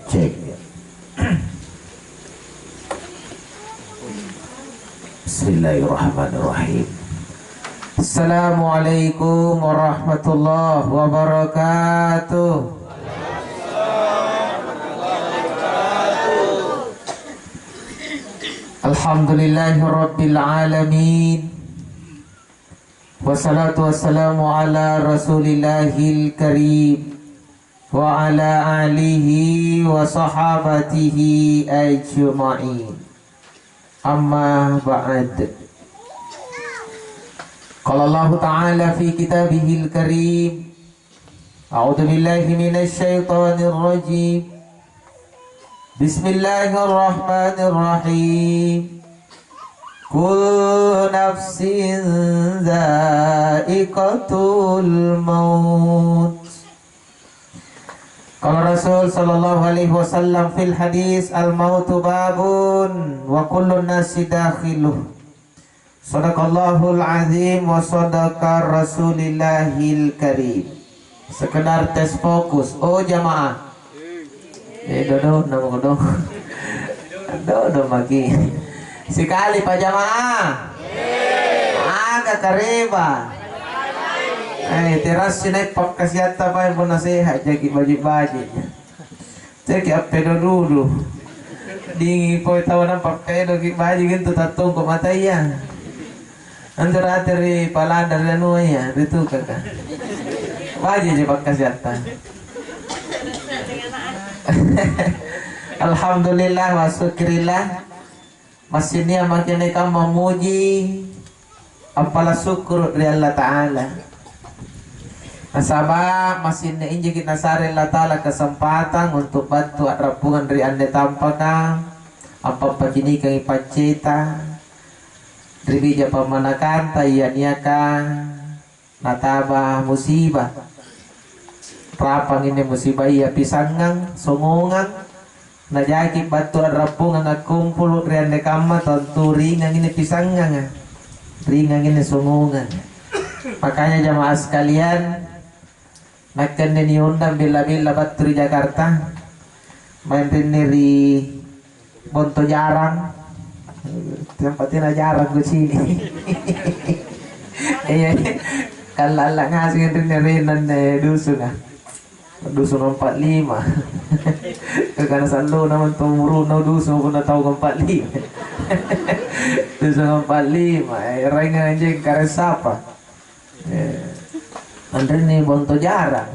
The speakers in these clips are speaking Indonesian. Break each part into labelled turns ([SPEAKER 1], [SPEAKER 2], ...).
[SPEAKER 1] Cek. Bismillahirrahmanirrahim. Assalamualaikum warahmatullahi wabarakatuh. Alhamdulillahi rabbil alamin. Wassalatu wassalamu ala rasulillahil karim wa ala alihi wa sahabatihi ajma'in. Amma ba'd. Qala Allah ta'ala fi kitabihil karim, a'udzu billahi minasy syaithanir rajim. Bismillahirrahmanirrahim. Kullu nafsin dha'iqatul maut. Kalau Rasul sallallahu alaihi wasallam fil hadis al-mautu babun wa kullu nasi dakhiluh. Sadaqallahul azim wa sadaqa rasulillahil karim. Sekedar tes fokus. Oh jamaah. Dodo nama kodong. Dodo maki. Sekali pak jamaah. Agak kariba. Teras sini pak kasiata pa yung nasihat jadi baju-baju. Cek apa dulu. Dingi po tawanan pak kayo lagi baju gitu tatong ko matay yan. Anto rateri paladar na ya, itu kakak. Baju aja pak kasiata. Alhamdulillah wa syukurillah. Masih ni makin kamu memuji apalah syukur dari Allah Ta'ala. Nasabah masih ini kita sari Allah Ta'ala kesempatan untuk bantu rapungan dari anda tampaknya apa begini kami paceta dari bija pemanakan tayaniakan nataba musibah rapang ini musibah ya pisangang songongan najaki bantu rapungan kumpul dari anda kama tentu ringan ini pisangang ringan ini songongan. Makanya jamaah sekalian makan ini undang bila-bila baturi Jakarta main dari Bonto jarang tempatnya jarang ke sini. Iya kalau Allah ngasih dari dusun dusun 45 karena selalu naman tumurun na dusun pun tahu 45 dusun 45 ringan aja karesapa. Andrin Bonto jarang,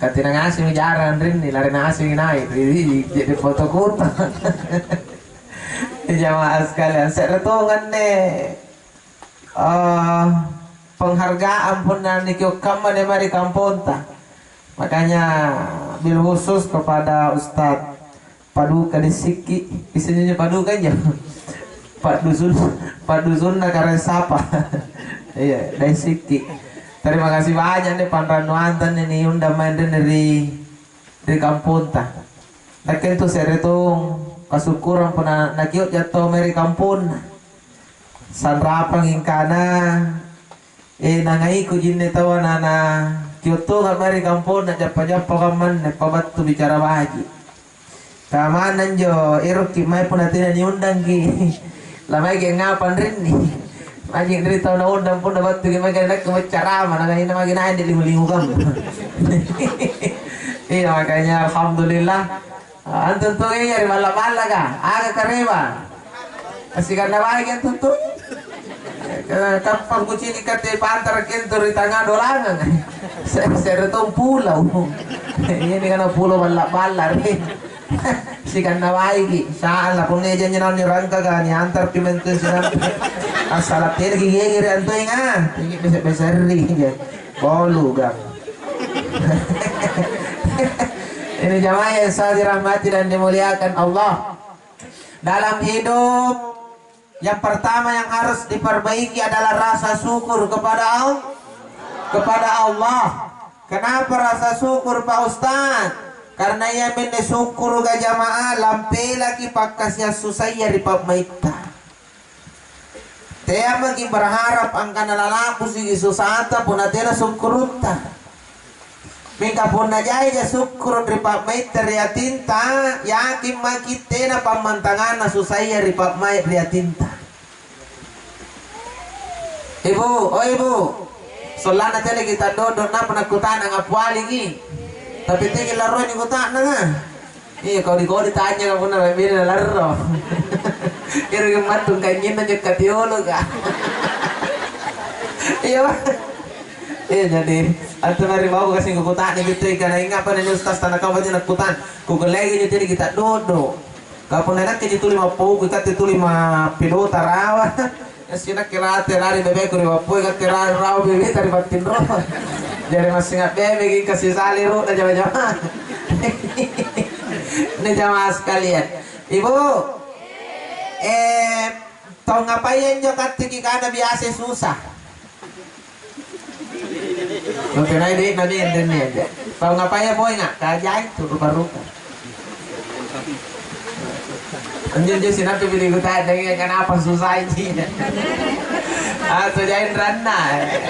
[SPEAKER 1] katina ngasih jarang Andrin lari ngasih naik, jadi foto kuta. Jamaah sekalian, seretungan nih penghargaan pun nanti kama de mari kamponta. Makanya bil khusus kepada Ustadz Paduka di Siki, isinya Paduka aja. Pak Dusun nakare sapa. Iya, dari Siki. Terima kasih banyak nih Panranuantan ini undang main dari kampung ta. Nakin tu seretung kasukuran puna nakiot jatuh meri kampung. Sanrapang ingkana nangai ku jinne tawa nana kyoto ngan meri kampung na japa kaman na pabatu bicara baji. Kamanan jo irok kimai puna tina niundang ki. Lamai ke ngapan rin ni. Anjing dari tahun undang pun dapat tuh gimana nak kebicara mana kan ini makin ada lingu-lingu kamu. Iya makanya alhamdulillah. Antum tuh ini dari malam-malam kah? Agak kareba. Masih karena baik antum tuh. Kapan kucing ikat pantar kentur di tengah dolangan. Saya retong pulau. Ini kan pulau balak-balak nih. Si karena baik. Salah pun aja nyenon rangka kan antar pimentu sinam. Asal pergi gigi rantu ingat, bisa besar ring ya, bolu gang. Ini jamaah yang saya dirahmati dan dimuliakan Allah. Dalam hidup, yang pertama yang harus diperbaiki adalah rasa syukur kepada Allah. Kenapa rasa syukur Pak Ustaz? Karena ia syukur ga jamaah lampe lagi pakasnya susaya di pamaita. Tea magi berharap angkana lalapu sigi susata pun atela syukurutta. Mingka pun najay ja syukur ripa may teriya tinta yakin makite na pamantangan na susaya ripa may teriya tinta. Ibu, oh ibu, solana tele kita dodot na penakutan ang apwali gi. Tapi tinggal laro ni kutan na nga. Iya kau ditanya kamu na bibir na laro. Kira matung kanyin na jud katiolo ka. Iya ba? Iya jadi atau nari mau kasih kukutan ni gitu ikan ingat apa nih ustaz tanah kau baca nakutan kugelagi jadi kita dodo kapun enak kita tu 50 kita tu 5 pilota rawa sina kira terari bebe kuri wapu ikat terari rawa bebe tari batin roh jadi masih nggak bebe kasih sali roh dan jama-jama ini jamaah sekalian ibu tahu ngapain jo katiki karena biasa susah. Oke, nah ini aja. Tahu ngapain boy nggak? Kajain tuh rupa-rupa. Anjir sih nanti pilih gue tanya kenapa susah ini. Jain rana.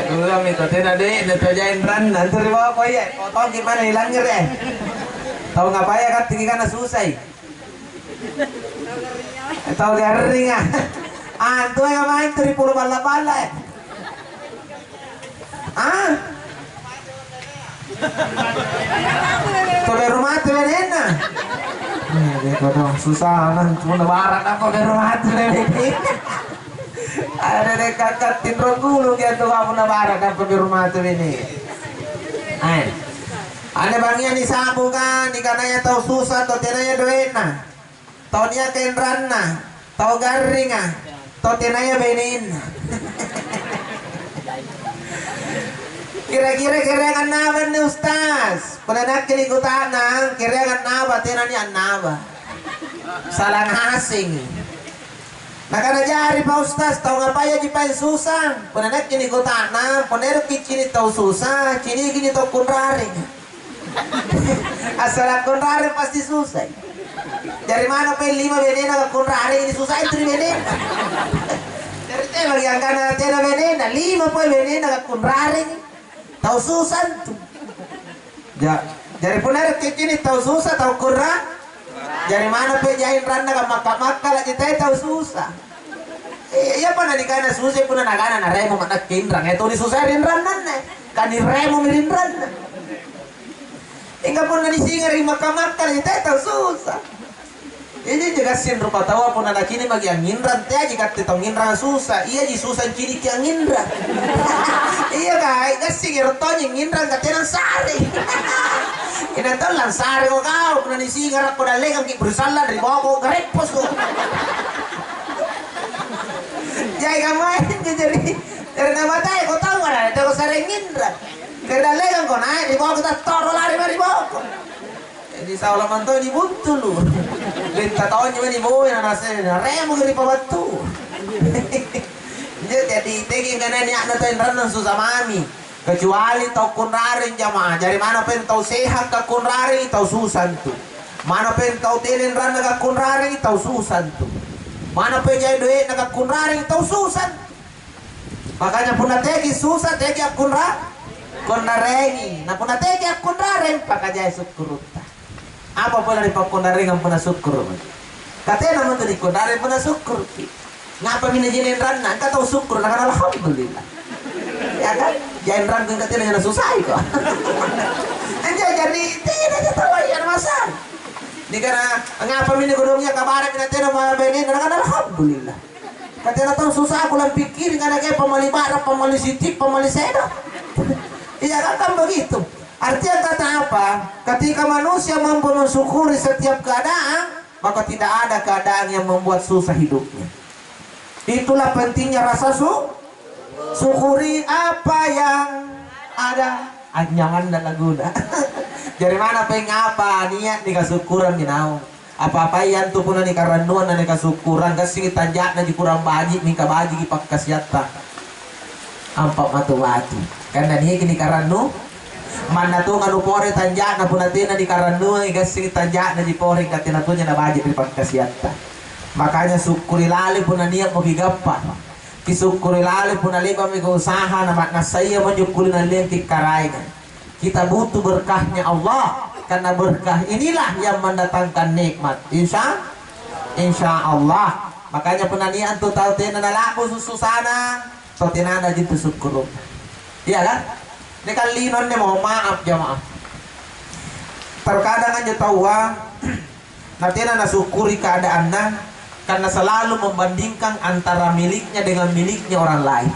[SPEAKER 1] Dulu kami tuh tidak deh, jain rana. Nanti dibawa boy ya. Potong gimana hilangnya deh. Tahu ngapain kan tinggi karena susah. Tahu garing ah. Tuh yang main 30 bala-bala. Tuh rumah tuh venena. Susah kan, cuma lebaran apa di rumah tuh venena. Ada deh kakak tindro gulu gitu kamu lebaran apa di rumah tuh ini. Ada bangnya di sabu kan, ikananya tahu susah, tahu tenanya doena, tahu dia kenrana, tahu garing tahu tenanya benin. Kira-kira kira apa nih Ustaz? Pernah kelikutan kira apa tenani apa? Salah asing. Nah karena jari Pak Ustaz tahu ngapain aja paling susah. Pernah kelikutan pernah kicini tahu susah, cini gini tahu kunraring. Asal kunraring pasti susah. Dari mana pe 5 venena ke kunraring ini susah itu venena. Dari teh bagi angkana tena venena 5 pe venena ke kunraring. Tahu susah tuh. Ya, dari benar kini tahu susah tahu kurang. Dari mana pejain randa ke maka lagi tahu susah. Iya pernah dikana susah pun nagana na remo manak kinrang itu disusahin randa nih. Kan di remo mirin randa. Enggak pernah disingar di maka lagi tahu susah. Ini juga sin rupa tawa pun ada kini bagi yang ngindran teh jika kita ngindran susah iya di susah ciri yang ngindran iya kai kasih ngertonya ngindran katanya sari ini tuh lansari kok kau pernah disingar aku dah legang ki berusaha dari bawah kok kerepos kok jadi kamain jadi nama tay kau tahu mana itu kau sari ngindran kerja legang kau naik di bawah kita toro lari di bawah jadi salah mantu di buntu lu linta tahun juga di bawah yang rasanya remo geri pabatu jadi tinggi karena ni anak tuh renang susah mami kecuali tau kunraring jamaah dari mana pen tau sehat ke kunraring tau susah tuh mana pen tau telin renang ke kunraring tau susah tuh mana pen jadi duit ke kunraring tau susah makanya pun tegi susah tegi kunraring nah pun tegi kunraring pakai jaya syukurut apa pun dari pakundaring yang pernah syukur katanya namun tadi kundaring pernah syukur ngapa mina jinin rana enggak tahu syukur nah alhamdulillah ya kan jain rana katanya jangan susah kok jadi tidak tahu yang masalah ini karena ngapa mina gedungnya kabaran katanya nama benin nah alhamdulillah katanya tahu susah aku lang pikir karena kayak pemali barang pemali sitik pemali seda iya kan begitu. Artinya kata apa? Ketika manusia mampu mensyukuri setiap keadaan, maka tidak ada keadaan yang membuat susah hidupnya. Itulah pentingnya rasa syukuri apa yang ada. Anyangan dan laguna. Dari mana pengen apa niat nih kasukuran ginau. Apa-apa yang tuh pun nih karanduan nih kasukuran kasih tanjak nih kurang baji nih kabaji pak kasiata. Ampak matu-matu. Karena dia kini karandu mana tuh nganu pore tanjak na punatina di karandu gasing tanjak na di pore katina tuh na baji di pagkasiata makanya sukuri lali pun niya mo gigapa kisukuri lali pun aliba mi usaha na makna saya mo jukuli na liyan kikaray Kita butuh berkahnya Allah, karena berkah inilah yang mendatangkan nikmat. Insya Allah. Makanya penanian tuh tahu tina laku susu sana, tahu tina ada gitu syukur. Iya kan? Ini kan linon nih, mohon maaf jamaah. Terkadang aja tahu nanti na syukuri keadaannya, karena selalu membandingkan antara miliknya dengan miliknya orang lain.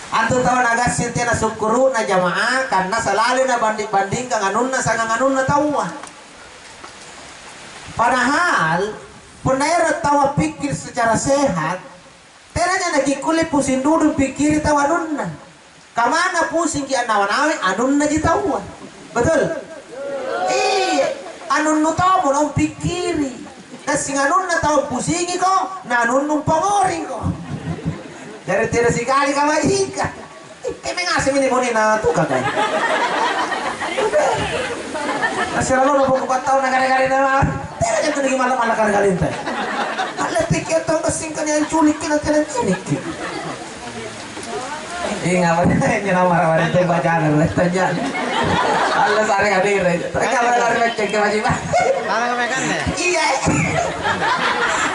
[SPEAKER 1] Antu tahu naga sinti na syukuru na jamaah, karena selalu na banding-bandingkan anunna sangang anunna tahu. Padahal penayar tahu pikir secara sehat, teranya lagi kulit pusing dulu pikir tahu anunna. Kamana pusing ki anawan-awi anunna ji tahu. Betul? Iya, anunnu tahu mau pikiri. Kasing anunna tahu pusingi kok, na anunnu pangori kok. Dari tidak sekali kama ika. Kami ngasih ini pun na tuh kakak. Masih lalu udah 4 tahun negara-negara nama. Tidak jangan lagi malam-malam kali-kali teh. Alat pikir tahu kesingkan yang culikin atau yang culikin. Iya ngapain ini nama-nama itu bacaan oleh tanya. Allah sari hadir. Mereka lari cek ke wajib.
[SPEAKER 2] Parang mekan deh.
[SPEAKER 1] Iya.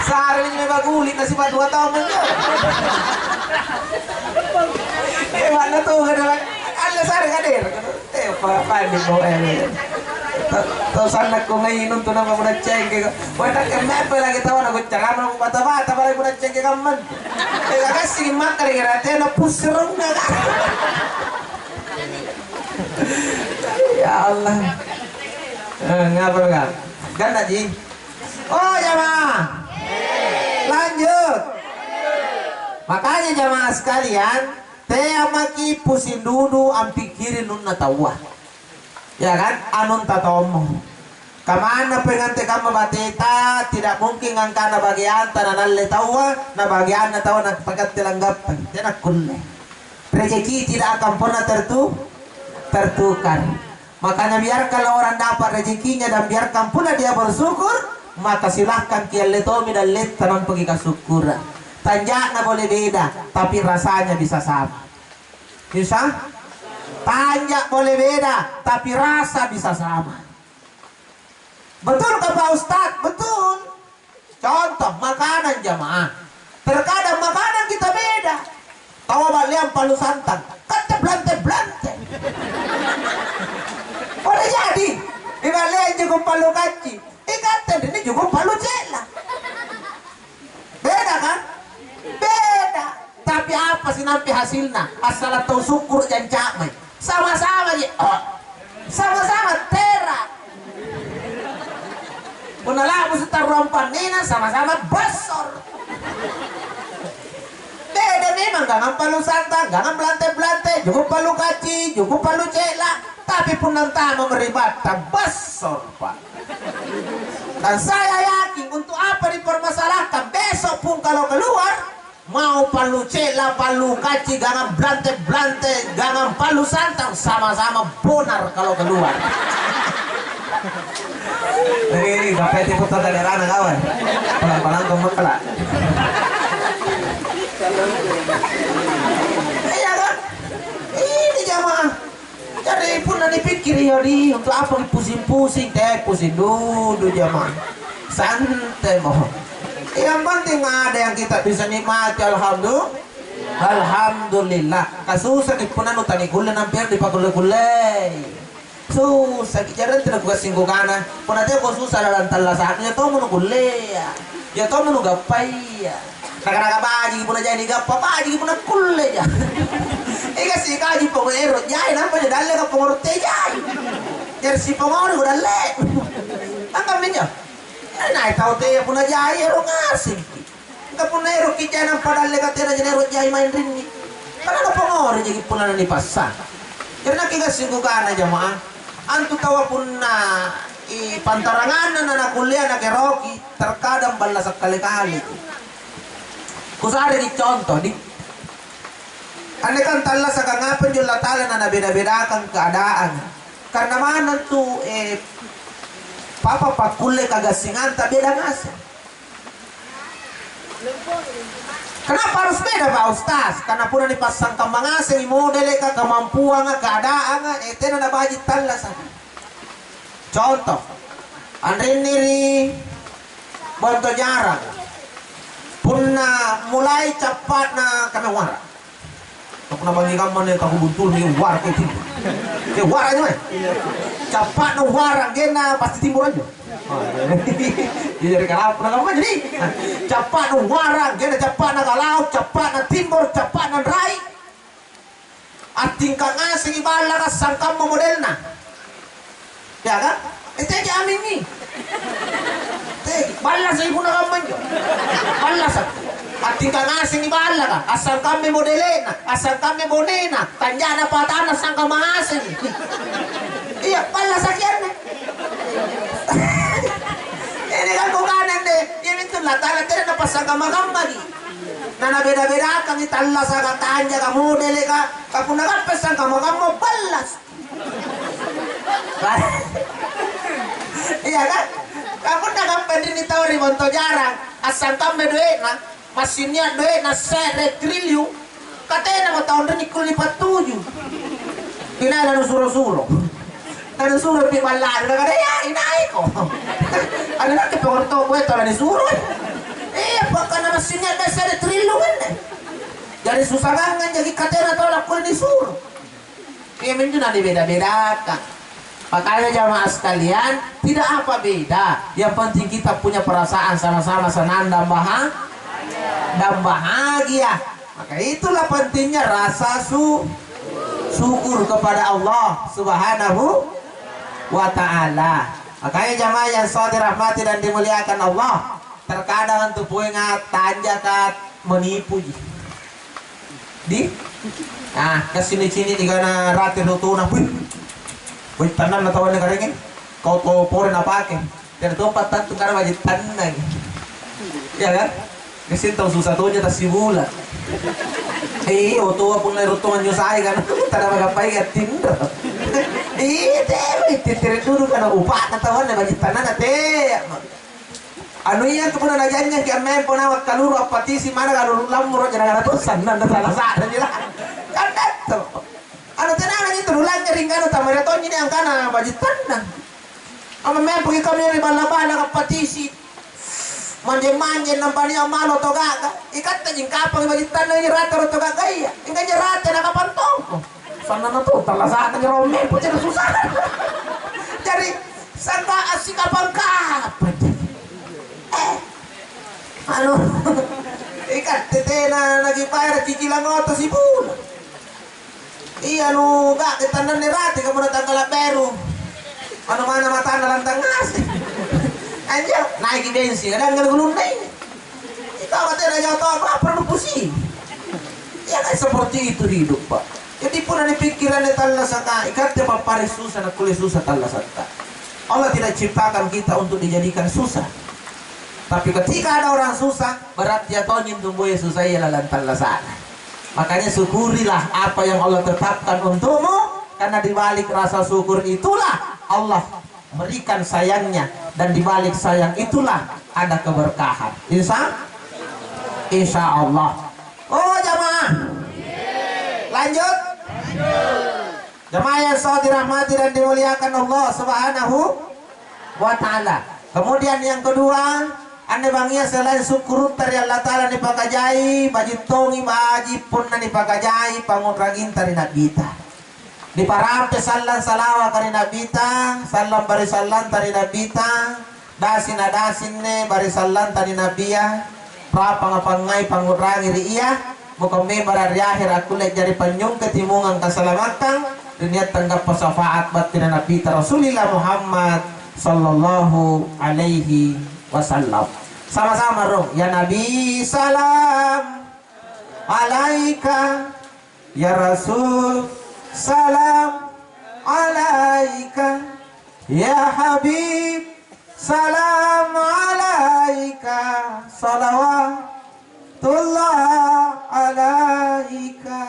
[SPEAKER 1] Sari ini bagulit nasi 2 tahun aja. Mana tuh Allah sari hadir. Apa di bawah ini. Tahu sana ko ngayon tuh nama muna cek. Wala ka mapa lagi tahu na kucang mo bata-bata para muna cek kaman. Kasi makar irate na pusrong na. Ya Allah. Ngapa enggak? Ganda ji. Oh jamaah. Lanjut. Makanya jamaah sekalian, teh maki pusing dulu am pikirin nun natawa. Ya kan? Anun tatomo. Kamana pengante kama bateta tidak mungkin angkana bagian tanah tawa na bagian na tawa na pakat tilanggapan. Tidak kulle. Rezeki tidak akan pernah tertukar. Makanya biar kalau orang dapat rezekinya dan biarkan pula dia bersyukur, maka silahkan kia letomi dan let tanam pergi kesyukuran. Tanjaknya boleh beda, tapi rasanya bisa sama. Bisa? Tanjak boleh beda, tapi rasa bisa sama. Betul ke Pak Ustadz? Betul. Contoh makanan jamaah. Terkadang makanan kita beda. Tahu balian palu santan, kata belante. Boleh jadi. Ibalian juga palu kaci. Ikatan ini juga palu cela. Beda kan? Beda. Tapi apa sih nanti hasilnya? Asal tahu syukur dan camai. Sama-sama ya. Sama-sama terak. Punala mo sa rompan nina sama-sama basor. Beda memang gangan palu santan, gangan belante-belante, juga palu kaci, juga palu cela. Tapi pun nantama meribata basor pak. Dan saya yakin untuk apa dipermasalahkan besok pun kalau keluar mau palu cela, palu kaci, gangan belante-belante, gangan palu santan sama-sama bonar kalau keluar. Ini gapai tipu tata daerah na kawan. Pelan-pelan kamu pelak. Iya kan? Ini jamaah. Jadi pun nanti pikir ya di untuk apa pusing-pusing teh pusing dulu jamaah. Santai mohon. Yang penting ada yang kita bisa nikmati alhamdulillah. Alhamdulillah. Kasusah ipunan utani kulen hampir dipakule-kule. Susah kijaran tidak buka singgungana. Penatnya kok susah dalam talasannya tau mau kuliah. Ya tau mau gapai ya. Naga-naga baji pun aja ini gapa baji pun kuliah ya. Ika si kaji pengero jai namanya dalle ka pengorte jai. Jadi si pengoro udah le. Tangkap minyak. Nah tahu teh pun aja ero ngasih. Enggak pun ero kijaran padalle ka tena jero jai main rini. Karena ada pengoro jadi pun ada di pasar. Karena kita singgungana jamaah. Antu tawa pun na pantarangan na kuliah na keroki terkadang balas sekali-kali. Kusari di contoh di andekan tala sa kangapan yung latala na nabeda-bedakan keadaan. Karena mana tu papa pakule kagasingan tak beda ngasa. Kenapa harus beda Pak Ustaz? Karena pun dipasang mangasing model ka kemampuan keadaan itu na baji talas. Contoh, andin niri bantu jarang punna mulai cepat na kena wara. Aku na bagi kamu nih kamu buntul nih war itu. Ke war aja cepat na warang gena pasti timur aja. Jadi kalau kamu kan jadi cepat na warang gena cepat na galau cepat na timur cepat na rai. Ating kangasing ibala ka sangkam mo modelna. Ya kan? Itu aja amin nih. Balas sa ibu na kaman yun. Balas at ating kangasing ibala ka. Asal kami modelena, asal kami bonena. Tanya na patanas ang kamangasing. Iya, balas sa kyan eh. Ini kan bukanan deh. Yan itu lah, tala-tala na pasang kamakambagi. Na nabeda-beda kang itala sa katanya ka modele ka. Kapunakan pasang kamakam mo, balas. Iya kan? Kamu nak pendiri tahu di bonto jarang. Asal kami duit na, mesinnya duit na seret triliun. Katanya mau tahun ini kulipat 7. Kinala no suro-suro. Ano suro pi balado na kada ya inay ko. Ano na ke porto ko ito na ni suro. Baka na mesinnya na seret triliun eh. Jadi susagangan jadi katanya tahu lah kul ni suro. Kaya medyo na beda-beda. Makanya jamaah sekalian, tidak apa beda. Yang penting kita punya perasaan sama-sama senang dan bahagia. Maka itulah pentingnya rasa syukur kepada Allah Subhanahu wa ta'ala. Makanya jamaah yang selalu dirahmati dan dimuliakan Allah, terkadang untuk punya tanjakan menipu. Kesini-sini juga na ratir nutuna pun. Wih, tanam na tawa na karingin. Kau toporin apa ke? Dan tempat tantu karena wajib tanang. Ya kan? Kasi tahu susah tuh nyata si bulan. Oto pun laro tuman nyo sa kan. Tara magapay ka tinder. Titirin dulu kan upa na tawa na wajib tanang ate. Ano yan? Ito po na nagyan niya. Kaya may po na magkaluro at pati si mana kaluro lamuro. Kaya nagatusan na nasalasaan nila. Kandat to. Ano tinangan ito, nulang niya rin ka, tamaraton niya ang kana, bajitan na. Ang mamaya, pagi kami yung bala-bala kapatisi, manje-manje ng baniya malo to gaga, ikat na yung kapang bajitan na yung rata ro to gagaya, yung kanya rata nakapantong ko. Sana na to, talasaan na yung rome, po siya nasusahan. Jadi, saan ka si kapang kapat? Ikat, tete na nagipayar, kikilang oto si Bula. Iya nu gak ketanan ni rati kamu datang ke Peru. Ano mana mata na lantang ngas. Anjir, naik bensin kadang nggak gulung naik. Ikaw katanya jatuh apa perlu pusing. Ya kan seperti itu hidup Pak. Jadi pun ada pikiran talla saka ikat dia papari susah nak kulit susah talla saka. Allah tidak ciptakan kita untuk dijadikan susah. Tapi ketika ada orang susah, berat jatuhnya tumbuh susah ya lantang sana. Makanya syukurilah apa yang Allah tetapkan untukmu, karena dibalik rasa syukur itulah Allah berikan sayangnya, dan dibalik sayang itulah ada keberkahan. Insya Allah. Oh jamaah, lanjut. Jamaah yang selalu dirahmati dan dimuliakan Allah Subhanahu wa ta'ala. Kemudian yang kedua, anda bangia selain syukur dari Allah Ta'ala ni pakajai baju tongi baji pun na ni pakajai pangutragin tari nabita di parampe sallan salawa kari nabita sallan bari sallan tari nabita dasin adasin ne bari sallan tari nabia prapangapangai pangutragi riya mukami barari akhir aku lek jari panyung ketimungan kasalamatan dunia tanggap pasafaat batin nabita Rasulillah Muhammad sallallahu alaihi wasallam. Sama-sama dong. Ya Nabi salam alaika, ya Rasul salam alaika, ya Habib salam alaika, salawatullah alaika.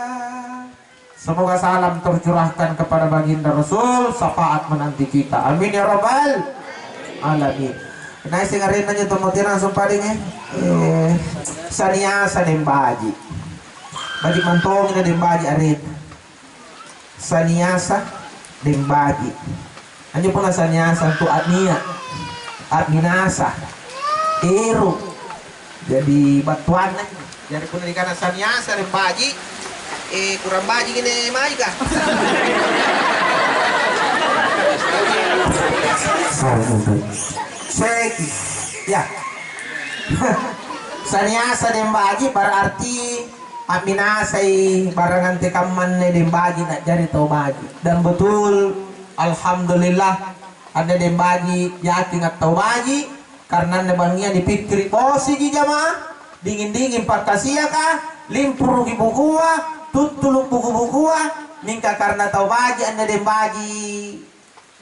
[SPEAKER 1] Semoga salam tercurahkan kepada baginda Rasul, syafaat menanti kita. Amin ya rabbal alamin. Nah, singarin aja tomotir langsung paling saniasa ng baji. Baji mantong na ng baji arin. Saniasa ng baji. Ano po na saniasa to atnia. At minasa. Ero. Jadi batuan na. Jadi po na saniasa ng baji. Kurang baji gini maika. Seki. Ya. Saniasa ng baji berarti aminasay barangan tekaman ng baji na jadi to baji. Dan betul alhamdulillah ada ng baji yakin at to baji karena nebangnya dipikir posisi jamaah dingin-dingin parkasia ka limpur bukuwa tutulog buku-bukuwa mingka karena tau baji anda dem baji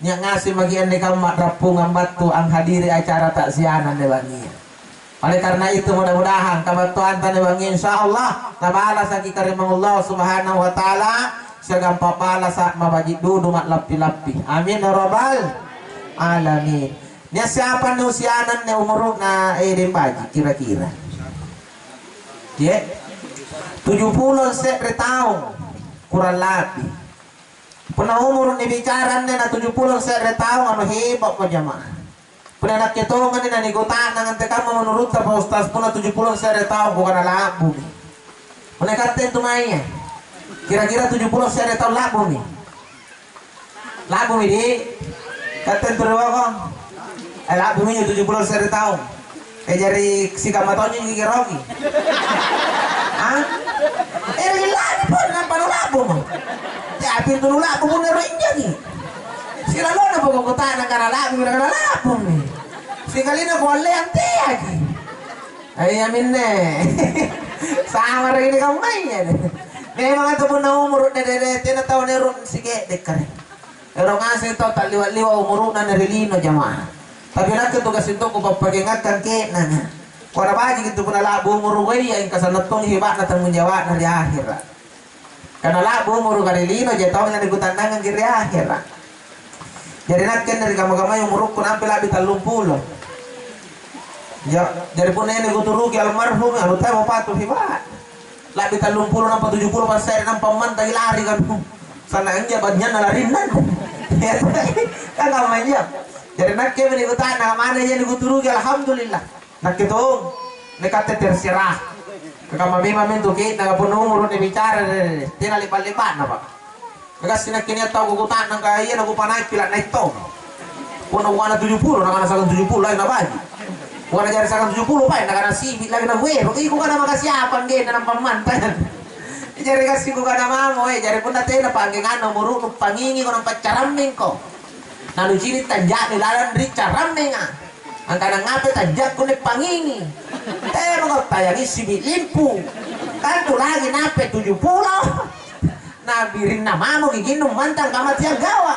[SPEAKER 1] nya ngasih bagi anda kamu rapungan batu ang hadiri acara taksianan de bangi. Oleh karena itu mudah-mudahan kabatuan tane bangi insyaallah nabalas lagi karimahullah subhanahu wa taala segam papala saat mabaji dudu mat lapi-lapi. Amin ya rabbal alamin. Nya siapa nu usianan ne umur na dem baji kira-kira? Ya. 70 sekre tahun kurang lebih. Pernah umur ni bicara na 70 sekre tahun anu hebat pa jamaah. Pernah nak ketongan na nigutan nang ante kamu menurut ta pa ustaz puna 70 sekre tahun bukan labu. Pernah kata tumanya. Kira-kira 70 sekre tahun labu ni. Labu ni di. Kata terus ko. Labu ni 70 sekre tahun. Jari si kamatonnya ngigirogi. Hah? Lagi po nampak nulabo mo. Tapi itu nulabo mo narinya ni. Sila lo na pagkukutaan ng kanalabo ng kanalabo ni. Sikali na kuwala ang tiyagi. Ay amin na sama rin ni kamay yan. May mga ito po na umurot na tinatawa ni Ron. Sige, dekare. Pero nga sa ito, taliwa-liwa umurot na narilino jamaah. Tapi nak tugas itu ko papagingatkan ke na. Kuara baji gitu pun labu murugay yang kasanatong hibat na tanggung jawab na di akhirat. Karena labu murugalilino jetaw na nigutandangan di akhirat. Jadi nakken dari kama-kama yung muruk kun ampe labi 30. Ya, dari pun ini guturuki almarhum anu tayo patuh hibat. Labi 30 nampa 70 pasay nang pamantay lari kan. Sana ang jabatnya nalarinan. Kan namanya. Jadi nakken menigutan na mana niya niguturuki alhamdulillah. Nakitong nekate terserah kakama bima min tuki nagapun umur ni bicara tinalipan-lipan na ba kagas kinakinya tau gugutan ng kaya nagupanay pilat na ito puno wana 70 nakana sagang 70 lain na baji wana jari sagang 70 pa nakana sibit lagi na buwero iko ka na magasiapan gina ng pamantayan jari kasi ko ka na mamo jari pun natin na pangingano murunong pangingi ko ng patsaraming ko nanujilit tanja nilalan rin charaming ang kanang ngapit ajak ko ni pangingi mga tayangi sibilimpu kanto lagi napet 70 nabirin na mamo giginom mantang kamat siya gawa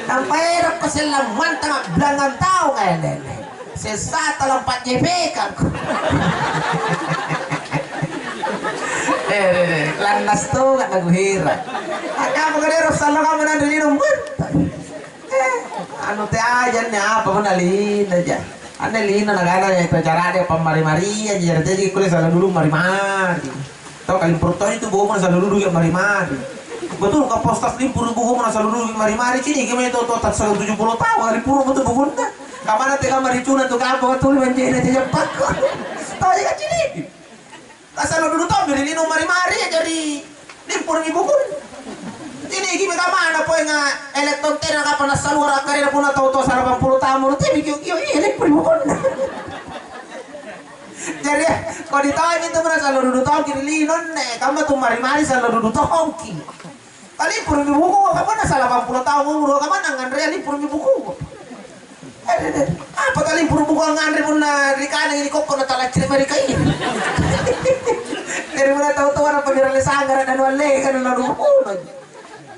[SPEAKER 1] ang pahirap ko sila mantang blangang tao ngayon sesata lang patyepekan ko landas to gak naguhira ako ganero salo ka mo nandinom mantang anu teh aja nih apa menalin aja ane lina nagana ya itu cara dia pemari-mari aja jadi kuliah selalu dulu mari-mari tau kali perutnya itu buku mana selalu dulu ya mari-mari betul ke postas limpur buku mana selalu dulu mari-mari kini gimana itu total 70 tahun kali puru betul buku entah kamana teh kamar dicuna tuh apa betul menjadi aja cepat tau aja kan cini selalu dulu tau dari lino mari-mari jadi limpur buku ini gini kamana po nga elektron tena ka pa nasalura ka rin po na tauto sa 80 tamo ti bigyo elektron mo na jadi kalau ditawag itu mana sa ludu tong kinilinon kama tu mari-mari sa ludu tong ki kali puro mi buku ka pa na sa 80 taon umur ka man ang andre ali puro mi buku apa kali puro buku ang andre mo na rikana ini kok na tala cire mari kai dari mana tahu-tahu na pagirali sanggar dan wale kan na buku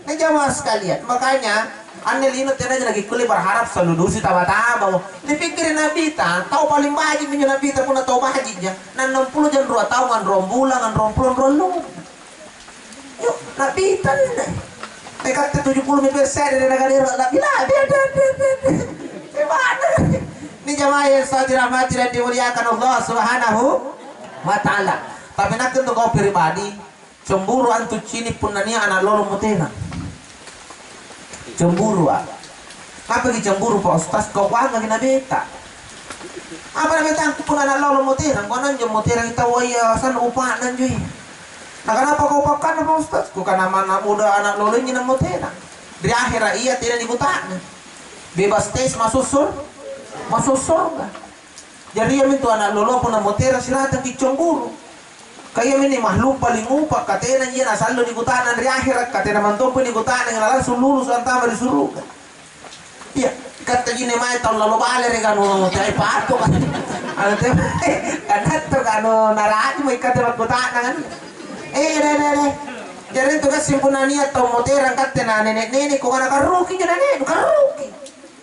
[SPEAKER 1] nah jamaah sekalian, makanya Anelino tena lagi kuliah berharap selalu si taba-taba dipikirin nabita, tahu paling baji minyak nabita pun tahu baji aja nah 60 jan 2 tahun ngan rombulan ngan rompulon yuk nabita nih mereka 70% dari negara labi ada jamaah yang saya dirahmati dan dimuliakan Allah Subhanahu wa taala. Tapi nak tentu kau pribadi cemburu antu cini punania anak lolo mutena. Cemburu ah. Apa ki cemburu Pak Ustaz kau wanga kena beta. Apa na beta pun anak lolo mutena, kau nanjo mutena kita waya san upanan jui. Nah kenapa kau pakan Pak Ustaz? Kau kan anak muda anak lolo ini mutena. Di akhirat ia tidak dibutana. Bebas tes masuk surga. Jadi yang itu anak lolo pun mutena silatan ki cemburu. Kaya ini makhluk paling upak katena iya nasalo di kutanan di akhirat katena mantom pun di kutanan yang langsung lulus antama di surga. Iya, kata gini mai tol lalu balik kanu tai pato kan. Ano teh kanato kanu narati mai kata kutanan kan. Deh. Jadi itu kan simpunania tau moteran katena nenek-nenek kok kana karuki jadi nenek karuki.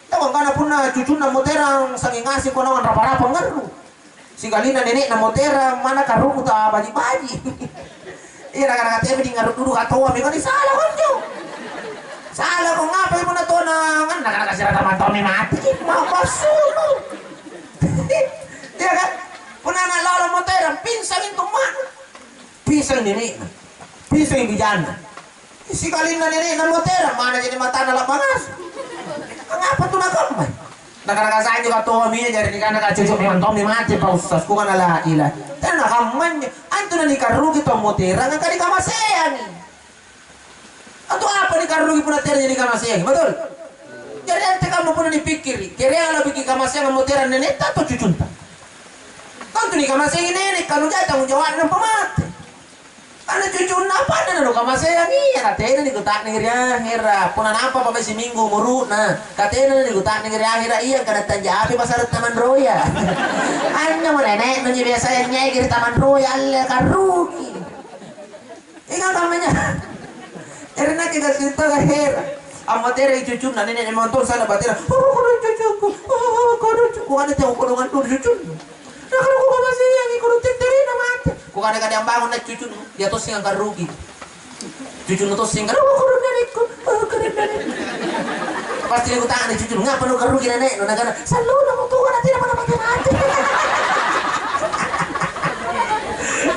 [SPEAKER 1] Tahu kana punna cucuna moteran sangi ngasih kono rapa-rapa ngaru. Si kalina nenek na motera mana karung ta baji-baji. Iya nak teh di ngaruk dulu katoa mi kan salah konjo. Salah kok ngapain mo na to na kan nak kasih teman Tommy mati mau pasulu. Iya kan? Puna na lolo motera pinsang itu mana? Pinsang nenek. Pinsang bijana. Si kalina nenek na motera mana jadi mata na lapangas. Ngapa tuh nak kamay? Nakaraga sa inyo katuwa miya dari ni kana kacucuk ni mantom ni mati pa usas ko kana la ila. Tan nakaman niya. Anto na ni karugi to motera nga kani kamaseyan. Anto apa ni karugi puna tera jadi kamaseyan. Betul? Jadi ante kamu puna dipikiri. Kira ala biki kamaseyan motera nenek to cucunta. Anto ni kamaseyan nenek kanu jata mo jawab ng pamati. Ano cucun apa na no kamaseyan iya katena ni gutak ni hera puna napa pa si minggu muru na katena ni gutak ni hera iya kada tanjapi pasar Taman Royal. Anya mo nenek no biasa yang nyai di Taman Royal karugi. Ingat namanya. Erna kita cerita ka hera. Amatera cucun na nenek monton sana batera. Oh cucuku. Oh cucuku ana teu kolongan tur cucun. Nah kalau ko kamaseyan iko tenteri na mati. Kung kadang-kadang ang bangon na cucun, dia tosing ang karugi. Cucun na tosing, karo karen na rin. Pasti ko tangan ni cucun, nga pano karugi na rin. Nagana, sa luna mo tuwa natin naman naman natin.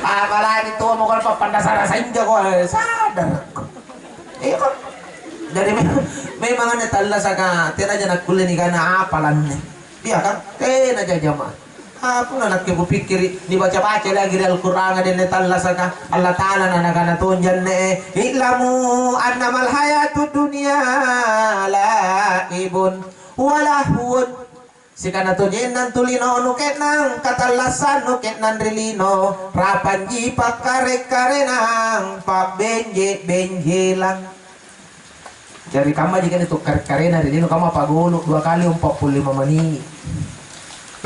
[SPEAKER 1] Apalagi tuwa mo ko na papandasara sa inyo ko, sadar ko. Kung, dari may mga natala sa ka, tira dyan nagkulin ka na apalan niya. Iya kan, na dyan jama. Apa na nakikupikiri dibaca-baca lagi dari Al-Quran dan netallasaka Allah Ta'ala na nakanatunjan na ilamu annamal hayatu dunia laibun walahun sikanatunjan ng tulino nuket ng katalasan nuket ng rilino rapan jipak kare-kare ng pabenje-benje lang. Jadi kama jika itu kare-kare na rilino kama pagulo 2 kali 45 menit.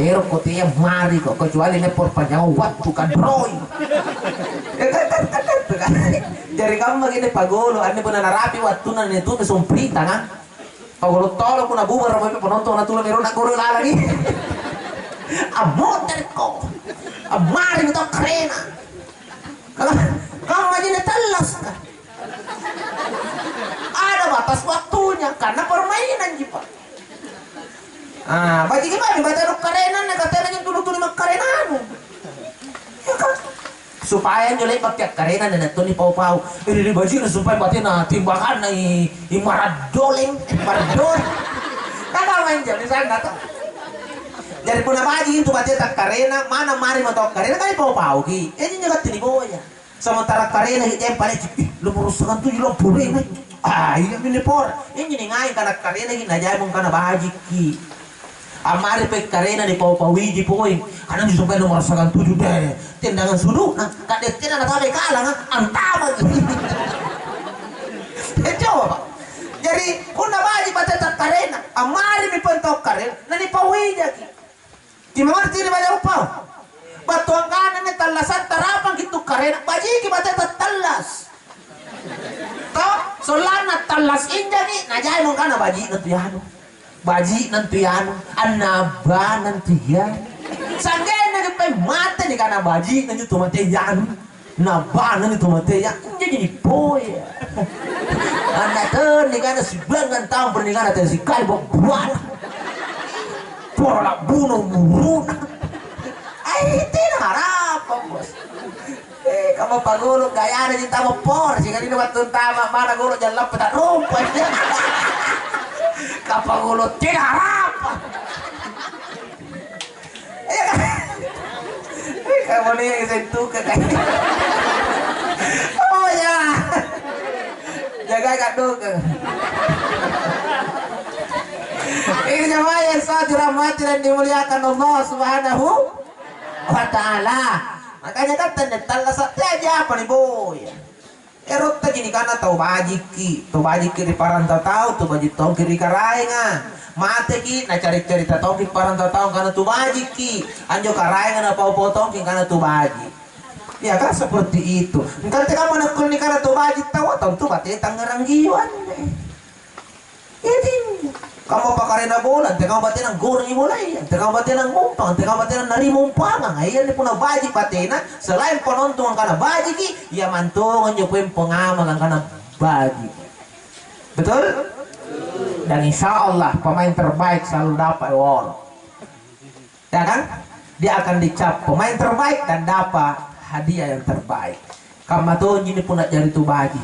[SPEAKER 1] Pero kotiya mari kok kecuali ne por panyawa bukan roy. Dari kamu begini pagolo ane pun narapi waktu nan itu mesumprita kan. Pagolo tolo pun bubar ramai penonton na tulang meron na goro lagi. Amoter ko. Amari itu krena. Kamu aja netelas kan. Ada batas waktunya karena permainan jipa. Baji gimana? Baca ruk karenan na katanya yung tulog-tulog magkarenan. Ya kan? Supaya nyo lang magtiyak karenan na nato ni Pau-Pau. Ini baji na supaya pati na timbangan na imaradoleng. Maradol. Kakawain dyan. Misalnya nato. Jadi puna baji itu baca tak karena mana mari matok karena kan Pau-Pau ki. Ini nyo kat tiniboya. Sementara karena kita yang paling lumuruskan tuh jual pure. Iya ini por. Ini ngain karena karena kita najay mong kana baji ki. Amari pe karena di Pau-Pauiji poin. Anang sampai nomor 7 deh. Tendangan sudut nah kadek tina na tabe kalang antama. Coba. Jadi kuna baji baca tak karena. Amari mi pentok karena na ni Pauiji ki. Di mengerti ni baca upau. Batuang kanan ni talasan tarapang gitu karena baji ki baca tak talas. Toh solana talas inja ni najay mong kana baji na tuyano. Baji nanti anu, anaba nanti ya. Sanggay na kapay mata ni kana baji nanti tumate yan, naba nanti tumate yan. Jadi boy. Anda tuh ni kana 9 tahun pernikahan atau si kai buat porla bunuh muruna. Itu harapan bos. Kamu pagulog gaya na yung tama por. Sige rin naman itong tama. Mana gulog dyan lang pata rumpay. Kapagulog tinaharapan. Kamu nih yang saya tuka kayak. Oh ya. Jaga kat tuka. Ini jemaah yang sangat dirahmati dan dimuliakan Allah Subhanahu wa Ta'ala. Makanya kan tanda saja apa nih boy. Erot tadi ni kana tau bajiki di parantau tahu tu bajik tong kiri karai nga. Mate ki na cari cerita tong di parantau tahu kana tu bajiki. Anjo karai nga na pau potong kana tu baji. Ya kan seperti itu. Engkau teka mana kul ni kana tu bajik tahu tong tu bate tangerang giwan. Jadi kamu pakai na bola, teka batin ang goreng mulai, teka batin ang mumpang, teka batin ang narimumpangan. Ayan ni puna baji patina, selain penonton ang kana baji ki, ya mantungan nyo po yung pengamal ang kana baji. Betul? Dan insya Allah pemain terbaik selalu dapat award. Ya kan? Dia akan dicap pemain terbaik dan dapat hadiah yang terbaik. Kamu tuh ini puna jadi tu baji.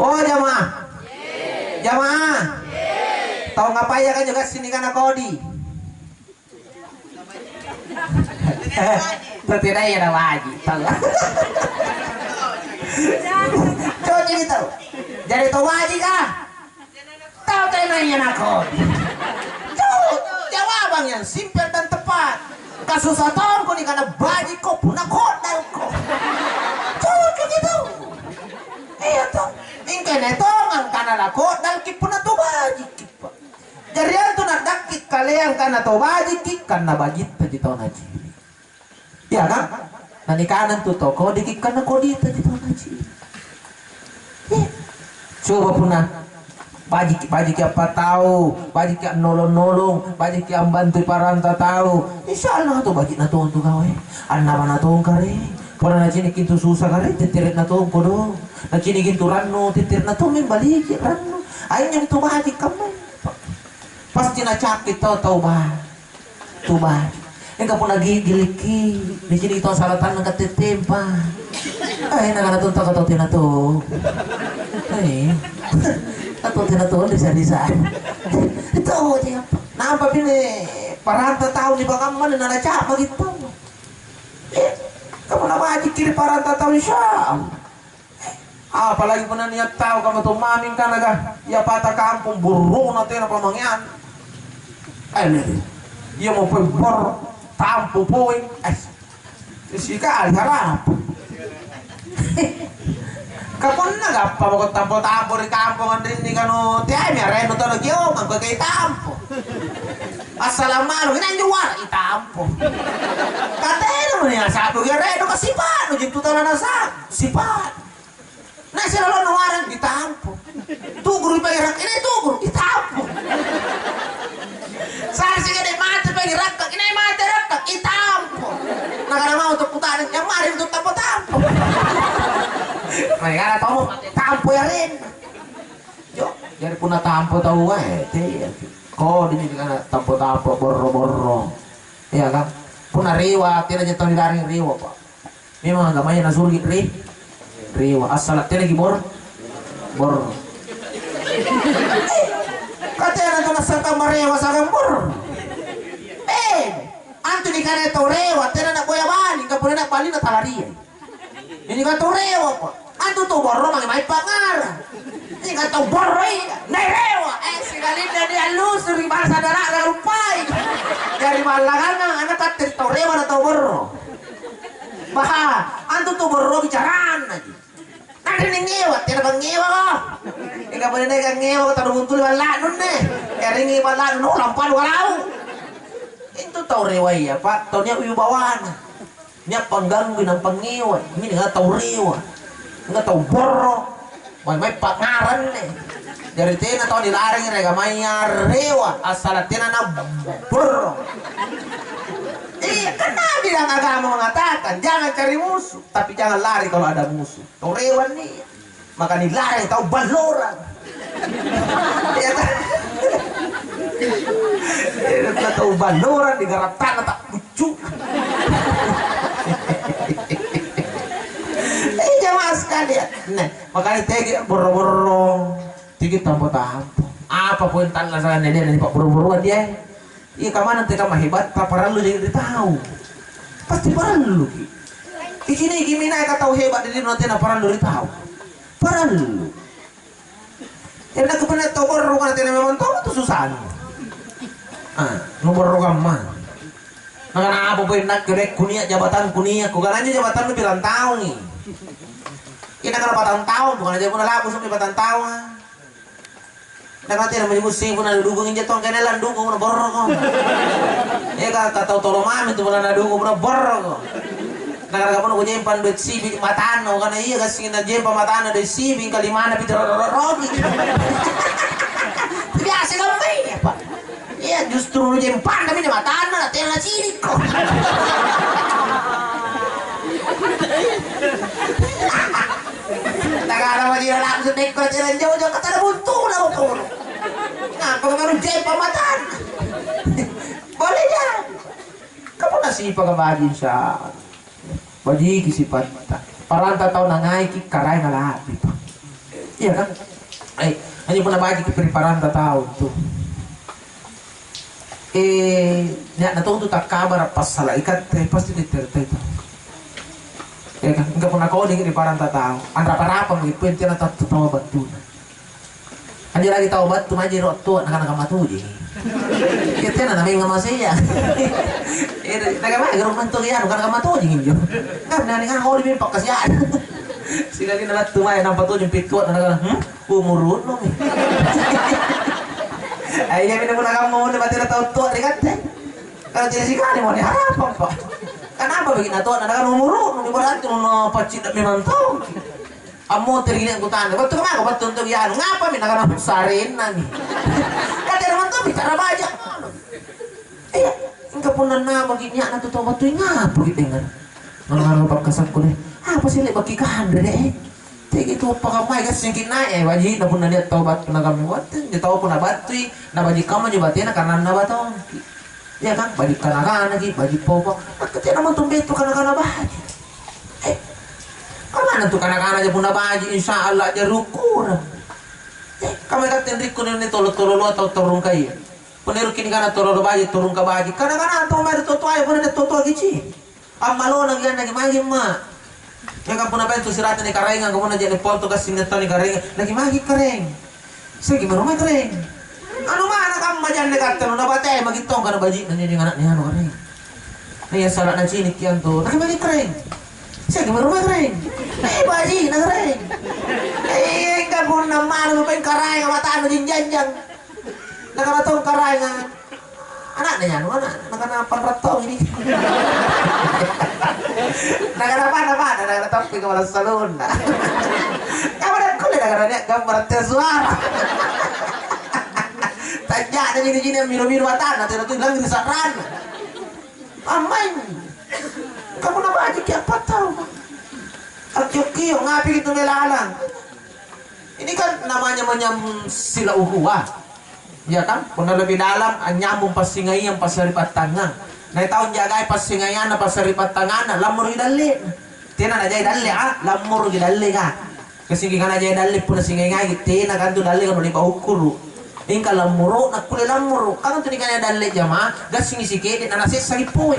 [SPEAKER 1] Oh jamaah. Jamaah. Tahu ngapain ya kan juga sini kan kodi. Tidak ya ada wajib. Coba jadi tahu. Jadi tahu wajib kah? Tahu tenanya nak kodi. Jawaban yang simpel dan tepat. Kasus atau kau ni karena baji kau punah kodal kau. Coba gitu. Iya tuh. Ingkene tongan karena lah kodal kipuna tu baji kipa. Jadi itu nak dakit kalian karena tu baji kip karena bajit tadi tahu naji. Ya kan? Nani kanan tu toko dikit karena kodi tadi tahu naji. Coba punah. Baji apa tahu, baji ki nolong, baji ki bantu paranta tahu. Insyaallah tu baji na tuh untuk gawe. Anna mana tuh kare. Pernah na sini kintu susah kare titirit na tuh kodo. Na sini kintu ranno titirit na tuh balik ranno. Ayo yang tu baji kamu. Pasti na cakit tahu bah. Tu bah. Enggak pun lagi giliki. Di sini itu salatan nang katitimpa. Ay na tuh tahu tina tuh. Ay. Atau tidak tahu desa-desa itu aja nampak ini paranta tahu di bawah mana nana capa gitu kamu nama aja kiri paranta tahu syam apalagi pernah niat tahu kamu tuh maming kan agak ya patah kampung burung nanti apa mangyan iya mau bor tampu poin isi kali harap kapon na gappa mo kung tampo-tampo rin kampungan rin ni kano tiay may reno to nagyong ang kagay tampo asalamalo ginanjuwar itampo katero mo niya sabi kaya reno kasipan no dito na nasa sipan na sila lo nawaran itampo tugro ipagirak ini tugro itampo sasi ka di mati pagirak ini mati rakak itampo nakarama untuk putarin yang mari untuk tampo-tampo mereka tahu tampo ya rin. Jo, jadi puna tampo tahu kau di sini kan tampo borro. Iya kan? Puna riwa, tidak jatuh di daring riwa pak. Memang agamanya nasurgi riwa. Asal tidak lagi bor. Katanya nanti nasaka marewa sagam bor. Antu di kana itu rewa, tidak nak goya balik, nggak boleh nak balik nak talaria. Ini kan tuh rewa pak. Antu tuh borro mangi mai pangar. Ini kan tuh borro ini. Nerewa. Si Galinda dia lusur di bahasa darah lupai. Dari malangan anak katir tuh rewa na tuh borro. Bah, antu tuh borro bicaraan aja. Nanti nih ngewa, tidak bang ngewa kok. Enggak boleh nega ngewa taruh buntul balanun nih. Keringi balanun lampan walau. Itu tuh rewa ya pak. Taunya uyubawan. Ini pengganggu ng pangiwa. Ini nggak tahu rewa. Nggak tahu borro, may pangaran nih. Dari tina tahu dilaring mereka may rewa, asal tina na borro. Iya, kan Nabi yang agama mengatakan jangan cari musuh, tapi jangan lari kalau ada musuh. Tahu rewa nih, maka dilari tahu baloran. Iya kan? Kita tahu bandoran digarap tanah tak lucu. Jamaah sekalian. Nah, makanya tegi boro-boro, tegi tampo-tampo. Apa pun tanah sana dia dari pak boro-boroan dia. Iya kemana nanti kamu hebat, tak perlu jadi tahu. Pasti perlu. Di sini gimana kata tahu hebat jadi nanti nak perlu tahu. Perlu. Ya nak kebenar tahu baru kan nanti memang tahu itu susah. Nomor mah. Nah apa pun nak kerek kunia jabatan kunia, kau kan aja jabatan lebih tahun nih. Kita kalau 4 tahun bukan aja pun laku sampai 4 tahun. Dan nanti namanya musim pun ada dukungin jatuh kenelan dukung pun borok. Ya kata tahu tolong mami itu pun ada dukung pun borok. Nah kalau kamu punya impan duit sibing matano karena iya kasih kita jempa matano dari sibing kali mana pintar rogi. Biasa lembai ya pak. Iya justru jempan tapi di matano lah tela sirik kok. Negara dia langsung dekor jalan jauh-jauh kata ada buntu lah ukur. Nah, kalau baru jempa matan, boleh ya. Kamu nasi pagabagi sa, bagi kisipat. Paranta tahu nangai ki karai ngalapi pa. Iya kan? Hanya pun bagi ki paranta tahu tuh. Niat na tuh tak kabar pas salah ikat pasti diterteh. Ya kan, enggak pernah kau di paranta tahu. Andra parapa gitu, penting atau tahu batu. Aja lagi tahu batu aja rotu, anak-anak matu je. Kita na namanya masih ya. Naga gerung mantu ya, bukan matu je nginjo. Kan nani kan kau di pimpak kasihan. Sila kita batu mah nampak tu jempit kuat anak-anak. Umurun lo. Ayah minum nak kamu ni mati tahu tua dekat. Kalau jadi sih kan mau diharap apa? Kenapa begini tuh? Anak kan umur, berarti mau pacit memang tahu. Kamu tergini aku tanya, betul kan? Betul untuk ya, ngapa minta kan sarin nani? Kata teman tuh bicara banyak. Enggak pun nana bagi nyak tuh tahu betul ngapa gitu kan? Nggak lupa kesanku deh. Apa sih lek bagi kahanda deh? Kayak gitu apa kamu kan singkin naik wajib, nak pun dia tahu bat kena kami buat, dia tahu pun abatui, nak bagi kamu juga batin karena nak batong. Ya kan, bagi kanak-kanak lagi, bagi popok. Ketika naman tumbe itu kanak-kanak bahaji. Kemana tuh kanak-kanak aja puna bahaji, insya Allah aja rukur. Kami kata Enrico ini tolo-tolo atau turun kaya. Peniru kini kana tolo bahaji, turun ke bahaji. Kanak-kanak atau mari toto aja pun ada toto lagi ci. Amalo lagi magi mak. Ya kan puna pentu siratan ni karengan, kemudian jadi ponto kasih netan ni karengan. Lagi magi kareng. Saya gimana rumah kareng? Anu mana kamu majan dekat tenu nabate magitong kana baji nanti anak ni anu kering. Nih salat na sini kian tuh. Lagi magi kering. Saya gimana rumah kering? Baji na kering. Enggak pun nama lu pengen karai mata anu jinjanjang. Nak kana tong karai nga. Anak ni anu anak kana panratong ini. Nak kana apa? Nak tapi kepala salon. Kamu dah kulit nak kana gambar suara. Tanya ada gini-gini minum-minum mata nanti bilang di saran. Amain. Kamu nak aja ke apa tahu? Akyo-kyo ngapi gitu melalang. Ini kan namanya menyambung sila uhuah. Ya kan? Puna lebih dalam nyambung pas singai yang pas saripat tangan. Nah tahun jagai pas singaian pas saripat tangan lamur gidalli. Tina na jay dalli lamur gidalli ka. Kasi kan aja dalli puna singai ngai tina kan tu dalli kan boleh bahukuru. Ingka lamuro nak kule lamuro kan tu nikanya dalle jama gasing sikit na nasi saripoy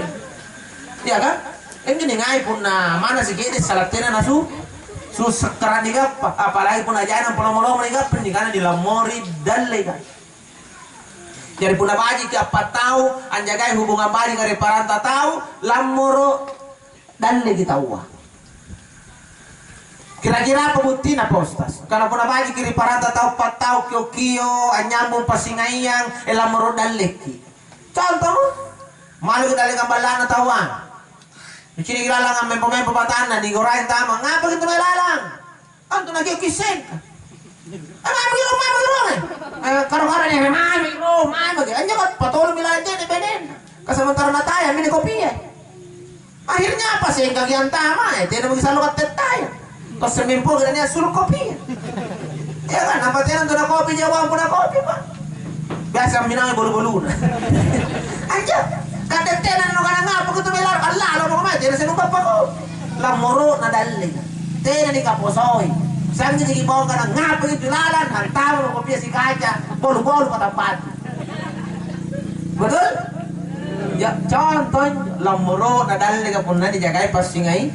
[SPEAKER 1] ya kan engin ngai pun na mana sikit salatena nasu su sekarang diga apalagi pun aja nang polo-polo mereka pendikana di lamori dalle kan jadi pun baji ke apa tahu anjagai hubungan bari kare paranta tahu lamuro dalle kita uah. Kira-kira pemutih na postas. Kalau pun baji kiri paranta tahu patau kio-kio anyambung pasingayang elamuro daleki. Contoh malu kita lihat balana tawang. Di sini lalang ang mempo-mempo patana di gorain tama. Ngapa gitu may lalang? Anto na kio-kisen. Ano bagi rumah karo-karo niya may rumah bagi. Anya ko patuloy milan din ibenen. Kasamantara na tayo mini kopi Akhirnya apa sih yang kagian tama tidak bisa lukat tetay. Pas semimpo gananya suruh kopi. Ya kan, apa tiang tu nak kopi jawab pun nak kopi pak. Biasa minangnya bolu-bolu. Aja. Kadetenan no kana ngapa kutu belar Allah lo mo mati na sinong papa ko. Lamoro na dali. Tena ni kaposoy. Sang ni gibaw kana ngapa itu lalan hantaw ko piya si kaca. Bolu-bolu patampat. Betul? Ya contoh lamoro na dali ka punna dijagai pas singai.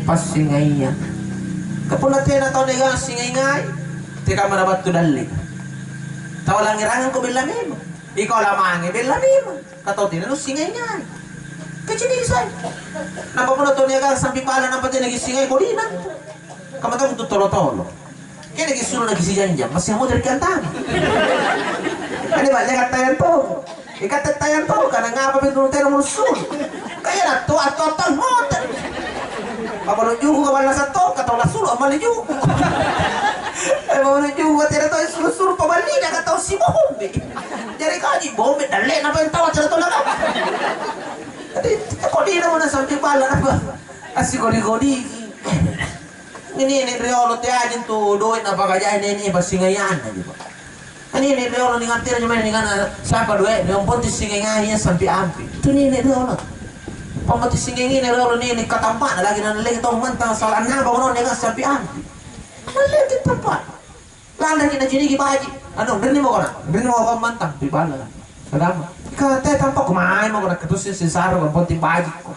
[SPEAKER 1] Pas singainya. Kapuna tena tao nega singai ngai. Teka marabat tu dali. Tahu lang irangan ko bila mimo. Ikaw lamang bila mimo. Kataw din, ano singay nga. Kachinisay. Napapunod to niya ka, sampi pala ng pati nagisingay ko din. Kamatang tutolo-tolo. Kaya nagisunod nagisiyan dyan, masya mo dari kanta. Ano ba, niya katayan to. Ikatatayan to, kanang nga pa pinunod tayo ng musul. Kaya na to, at total mo. Papanod yung ko ka sa to, kataw na sulo, amali yung ko. Ay, papanod yung ko, tira to, sulo-sulo, pabali na kataw si Bombe. Jadi kaji Bombe, dali na pa yung tawa, tira to lang ako. Ako di naman na sampi pala na ba? Asi kodi-kodi. Ini Riolo te ajin tu doit na pagajahin ini pasingayan na di ba? Ini Riolo ni ngatira nyo may nga sapa duit, yung ponti singayan sampi ampi. Ito ni Riolo. Pamati singayin ni Riolo ni katampa na lagi na nalagi itong mantang salaan na ba kuno nga sampi ampi. Nalagi tampa. Landa kita jinigi baji. Ano, rini mo ko na? Rini mo ko mantang, di ba na? Kadama. Kaya tampa kumain mo ko na katusin si Saro ng ponti baji ko.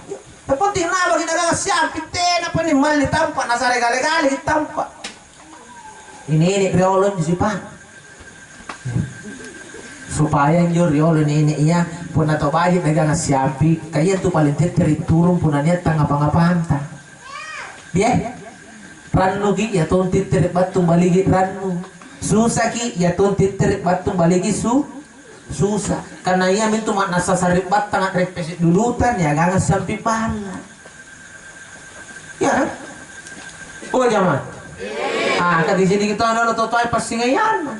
[SPEAKER 1] Ponti na ba ginagawa siya, pite na pa ni mali tampa, nasa regali-gali tampa. Ini Riolo di sipan. Supaya yung Riolo ini iya pun atau bayi naga ngasiapi kaya tu paling teri turun punanya tangga pangapanta. Biar rannu gi ya ton titeri batu baligi rannu. Susah ki ya ton titeri batu baligi susah. Karena ia mintu mak nasa sarip bat tangga repesit dulutan ya gak ngasampi pala. Ya. Oh jaman. Ah, kadi sini kita ano to toy pasingayan.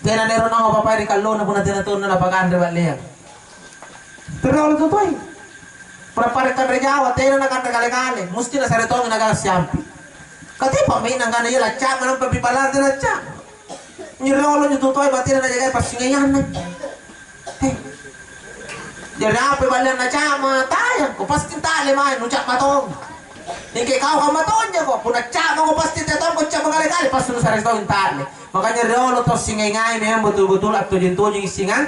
[SPEAKER 1] Tena nero na ako papay rikalo na po natin natunan na pag-andre baliyan. Pero ako tutoy. Para pare kan rejawa, tena na kan regale-gale. Musti na sa retong nagasyampi. Kati pa may nang gana yun, atsa, manang papipalan din atsa. Nirolo nyo tutoy, bati na najagay, pasingayan na. Hey. Diyan na ako baliyan na atsa, mga tayan. Kung pastin tali mahin, nunchak matong. Hindi kau ka maton niya ko. Kung atsa, mga pastin tatong, kung atsa mga regale, pasun sa retong tali. Makanya Riolo to singay-ngay memang betul-betul at tujin-tujin singan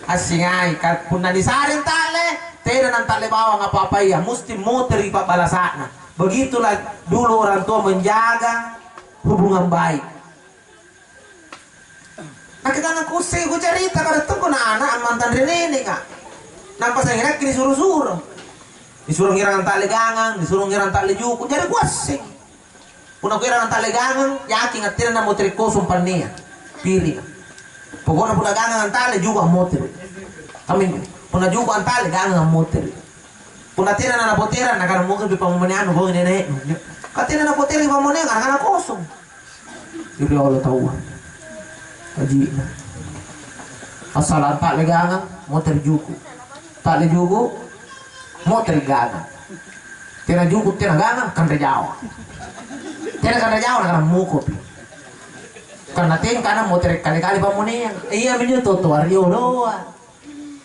[SPEAKER 1] asingay kat punna di saring tali tena ng tali bawang apapaya musti motor ipabalasana. Begitulah dulu orang tua menjaga hubungan baik. Nakita ng kusay ko cerita kada to ko na anak ang mantan rinini ka. Nampas ang hinak kini suruh-suruh. Disuruh ngirang ang tali gangang, disuruh ngirang tali juku, jadi kuasing. Puna kira ng taligangan, yakin at tira na motor ko sumpan niya. Pili. Pagkona puna gangang ang tali, juga ang motor. Kami, puna juga ang tali, gangang ang motor. Puna tira na napotira, nakaramukan pipamumaniano, kung ininahe. Katira na potira, ipamunihan, nakana kosong. Hindi ako latawan. Kaji na. Asalan tali gangang, motor juku. Tali juku, motor gangang. Tira juku, tira gangang, kandajawa. Tena kada jauh na mukop. Karena ting kana mo tere kali-kali pa mo niya. Iya minyo to Riolo.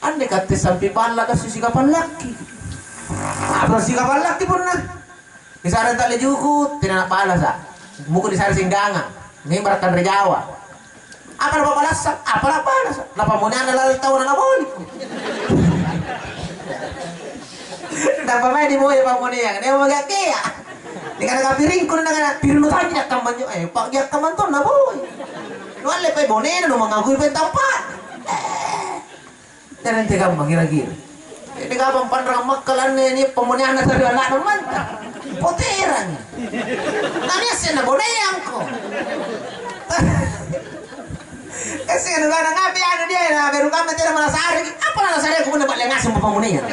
[SPEAKER 1] Ande kate sampai pala kasi sikapan laki. Apa sikapan laki pun na. Disara tali juku tina pala sa. Muko disara singganga. Ni barakan rejawa. Apa na papalas? Apa na palas? Napa mo niya nalalitaw na naboli. Napa may di mo pa mo niya. Ni mo magakaya. Di ka nakapiring ko na piruno tayo niya kaman nyo eh. Pag niya kaman to na boy. Nuwala pa'y bonena no mga agoy pa'y tampat. Nanti ka magira-gira. Hindi ka bang panrang magkalan niya pamunyan na sa wala naman. Poteran. Naniya siya na boneyang ko. Kasi ano ba nga ano dia na pero kami tira malasari. Apa na nasari ko na balangasan mo pamunyan.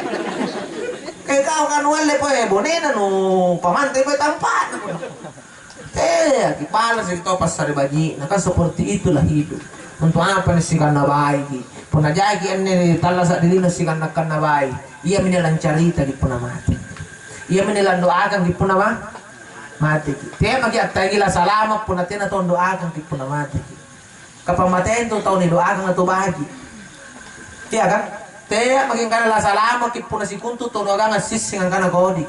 [SPEAKER 1] Kaya kau kan wala po eh, bonena no, pamantay po tampan. Kipala sa ito pas sa ribaji, nakasuporti itulah hidup. Untuk apa ni sikan na bayi, punajagi ane tala sa dilino sikan na bayi. Ia menilang carita di puna mati. Ia menilang doakan di puna mati. Kaya magiatay gila salamat puna tina to doakan di puna mati. Kapamaten to tao ni doakan na to bagi. Iya kan? Teh makin kana la salama ki puna si kuntu to doga ngasis singan kana kodi.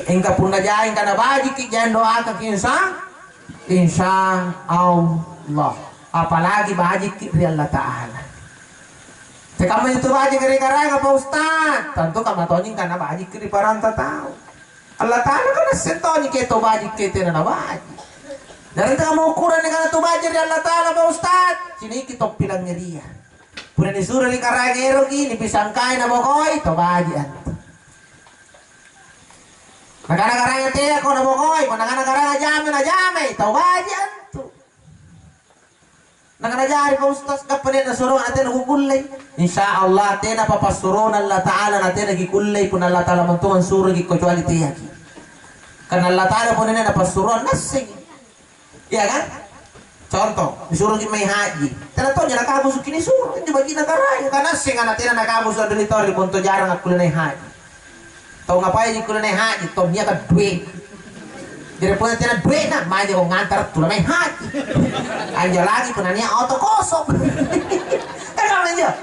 [SPEAKER 1] Engka puna jain kana baji ki jangan doa ka insya Allah. Apalagi baji ki ri Allah Ta'ala. Tekaman itu baji kiri karanga Pak Ustaz. Tentu kama tonying kana baji kiri paranta tahu. Allah Ta'ala kana setoni ke to baji ke tena na baji. Dan itu kamu ukuran kana to baji ri Allah Ta'ala Pak Ustaz. Sini kita pilangnya dia. Puna disuruh di karagero gini pisangkain na bokoy to baji anto. Nakana-karanga teh ko na bokoy, nakana-karanga jame na jame to baji anto. Nakana-jari Pak Ustaz kapan na suruh natin kukulay. Insyaallah tena papasuron Allah Ta'ala natin nagikullay pun Allah Ta'ala mantungan suruh kecuali tiyaki. Karena Allah Ta'ala pun na napasuron nasing. Iya kan? Contoh, disuruh may haji. Tena to nya nakabus kini suruh di bagi nagaray kana sing ana tena nakabus do delitori punto jarang ak kulenay haji. Tau ngapain di kulenay haji? To nya ka duit. Jadi punya tena duit na mai ko ngantar tulang may haji. Anja lagi punanya auto kosong. Kana aja.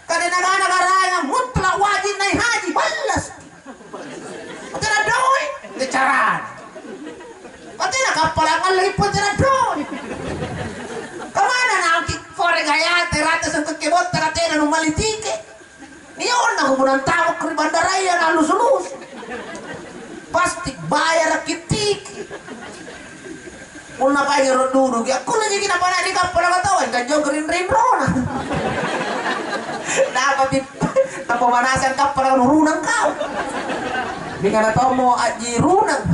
[SPEAKER 1] Kada nagaray nga mutlak wajib naik haji balas. Tena duit dicaran. Pati na kapalangan lagi po na drone. Kamana na ang kikfore gaya, teratas ang kakibot, teratas na numalitike. Niyon na kumunang tawag kri bandaraya na lusulus. Pasti bayar kitiki. Kung napayaro durug, ako lagi kinapana di kapalangan tawag, kanyong rin rona. Dapat napamanasan kapalangan runang kau. Di ka na to mo aji runang.